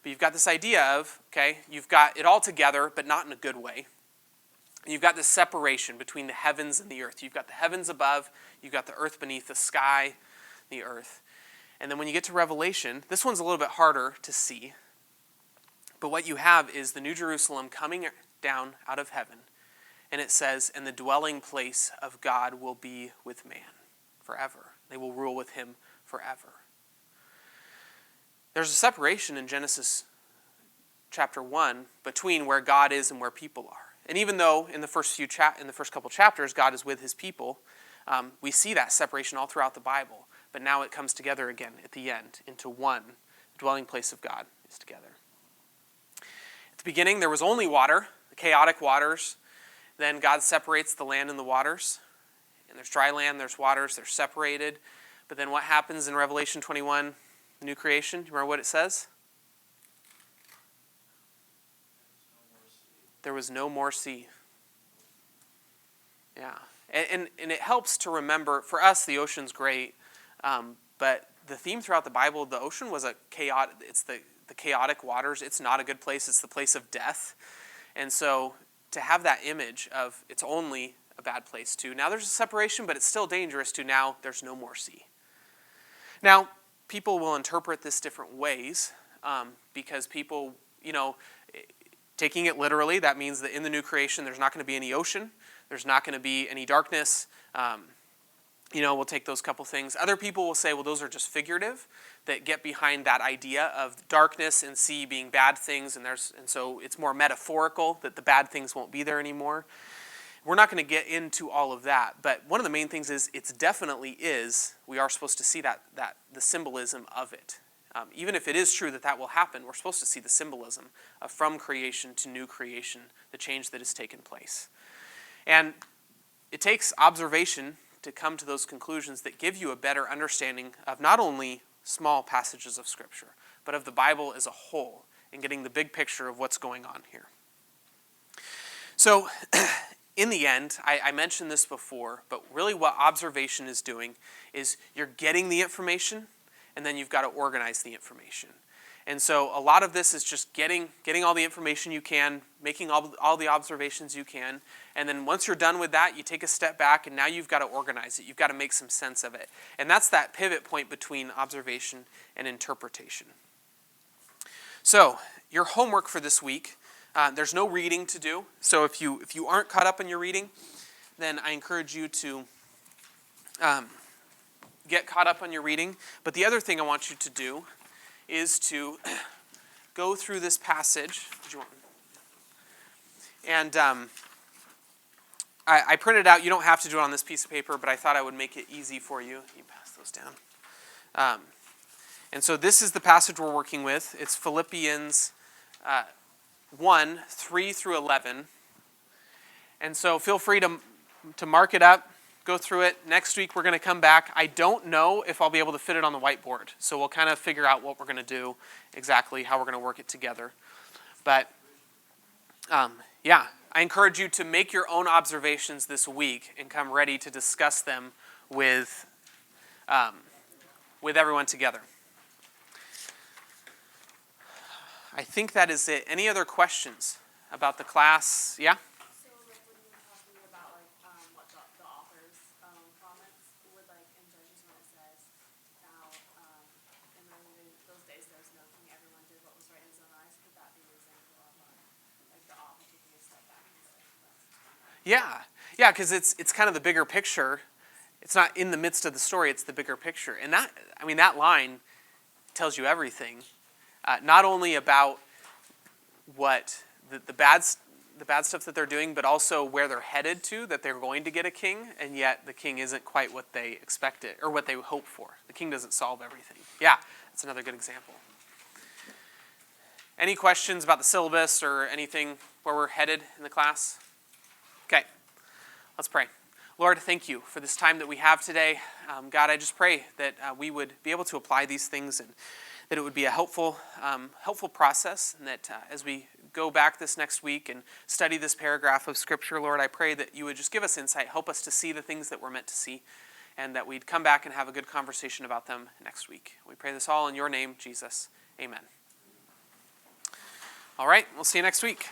But you've got this idea of, okay, you've got it all together, but not in a good way. You've got this separation between the heavens and the earth. You've got the heavens above, you've got the earth beneath, the sky, the earth. And then when you get to Revelation, this one's a little bit harder to see. But what you have is the New Jerusalem coming down out of heaven. And it says, and the dwelling place of God will be with man forever. They will rule with him forever. There's a separation in Genesis chapter 1 between where God is and where people are. And even though in the first couple chapters God is with his people, we see that separation all throughout the Bible. but now it comes together again at the end into one. The dwelling place of God is together. At the beginning, there was only water, the chaotic waters. Then God separates the land and the waters. And there's dry land, there's waters, they're separated. But then what happens in Revelation 21, the new creation? Do you remember what it says? There was no more sea. Yeah. And it helps to remember, for us, the ocean's great, but the theme throughout the Bible, the ocean was it's the chaotic waters. It's not a good place. It's the place of death. And so to have that image of it's only a bad place too. Now there's a separation, but it's still dangerous to now there's no more sea. Now, people will interpret this different ways because people, taking it literally, that means that in the new creation there's not going to be any ocean. There's not going to be any darkness. We'll take those couple things. Other people will say, well, those are just figurative, that get behind that idea of darkness and sea being bad things, and so it's more metaphorical that the bad things won't be there anymore. We're not going to get into all of that, but one of the main things is we are supposed to see that the symbolism of it. Even if it is true that will happen, we're supposed to see the symbolism of from creation to new creation, the change that has taken place. And it takes observation to come to those conclusions that give you a better understanding of not only small passages of Scripture, but of the Bible as a whole, and getting the big picture of what's going on here. So, in the end, I mentioned this before, but really what observation is doing is you're getting the information, and then you've got to organize the information. And so a lot of this is just getting all the information you can, making all the observations you can, and then once you're done with that, you take a step back, and now you've got to organize it. You've got to make some sense of it. And that's that pivot point between observation and interpretation. So your homework for this week, there's no reading to do. So if you aren't caught up in your reading, then I encourage you to get caught up on your reading. But the other thing I want you to do is to go through this passage. And I printed out, you don't have to do it on this piece of paper, but I thought I would make it easy for you. You pass those down. And so this is the passage we're working with. It's Philippians 1, 3 through 11. And so feel free to mark it up. Go through it. Next week we're going to come back. I don't know if I'll be able to fit it on the whiteboard. So we'll kind of figure out what we're going to do, exactly how we're going to work it together. But I encourage you to make your own observations this week and come ready to discuss them with everyone together. I think that is it. Any other questions about the class? Yeah? So, when you were talking about, what the author's comments, in Judges when it says, now, in those days there was no king, everyone did what was right in his own eyes, could that be an example of, the author taking a step back and saying, Yeah, because it's kind of the bigger picture. It's not in the midst of the story, it's the bigger picture. And that line tells you everything. Not only about what the bad stuff that they're doing, but also where they're headed to, that they're going to get a king, and yet the king isn't quite what they expected or what they hope for. The king doesn't solve everything. Yeah, that's another good example. Any questions about the syllabus or anything where we're headed in the class? Okay, let's pray. Lord, thank you for this time that we have today. God, I just pray that we would be able to apply these things and that it would be a helpful process, and that as we go back this next week and study this paragraph of Scripture, Lord, I pray that you would just give us insight, help us to see the things that we're meant to see, and that we'd come back and have a good conversation about them next week. We pray this all in your name, Jesus. Amen. All right, we'll see you next week.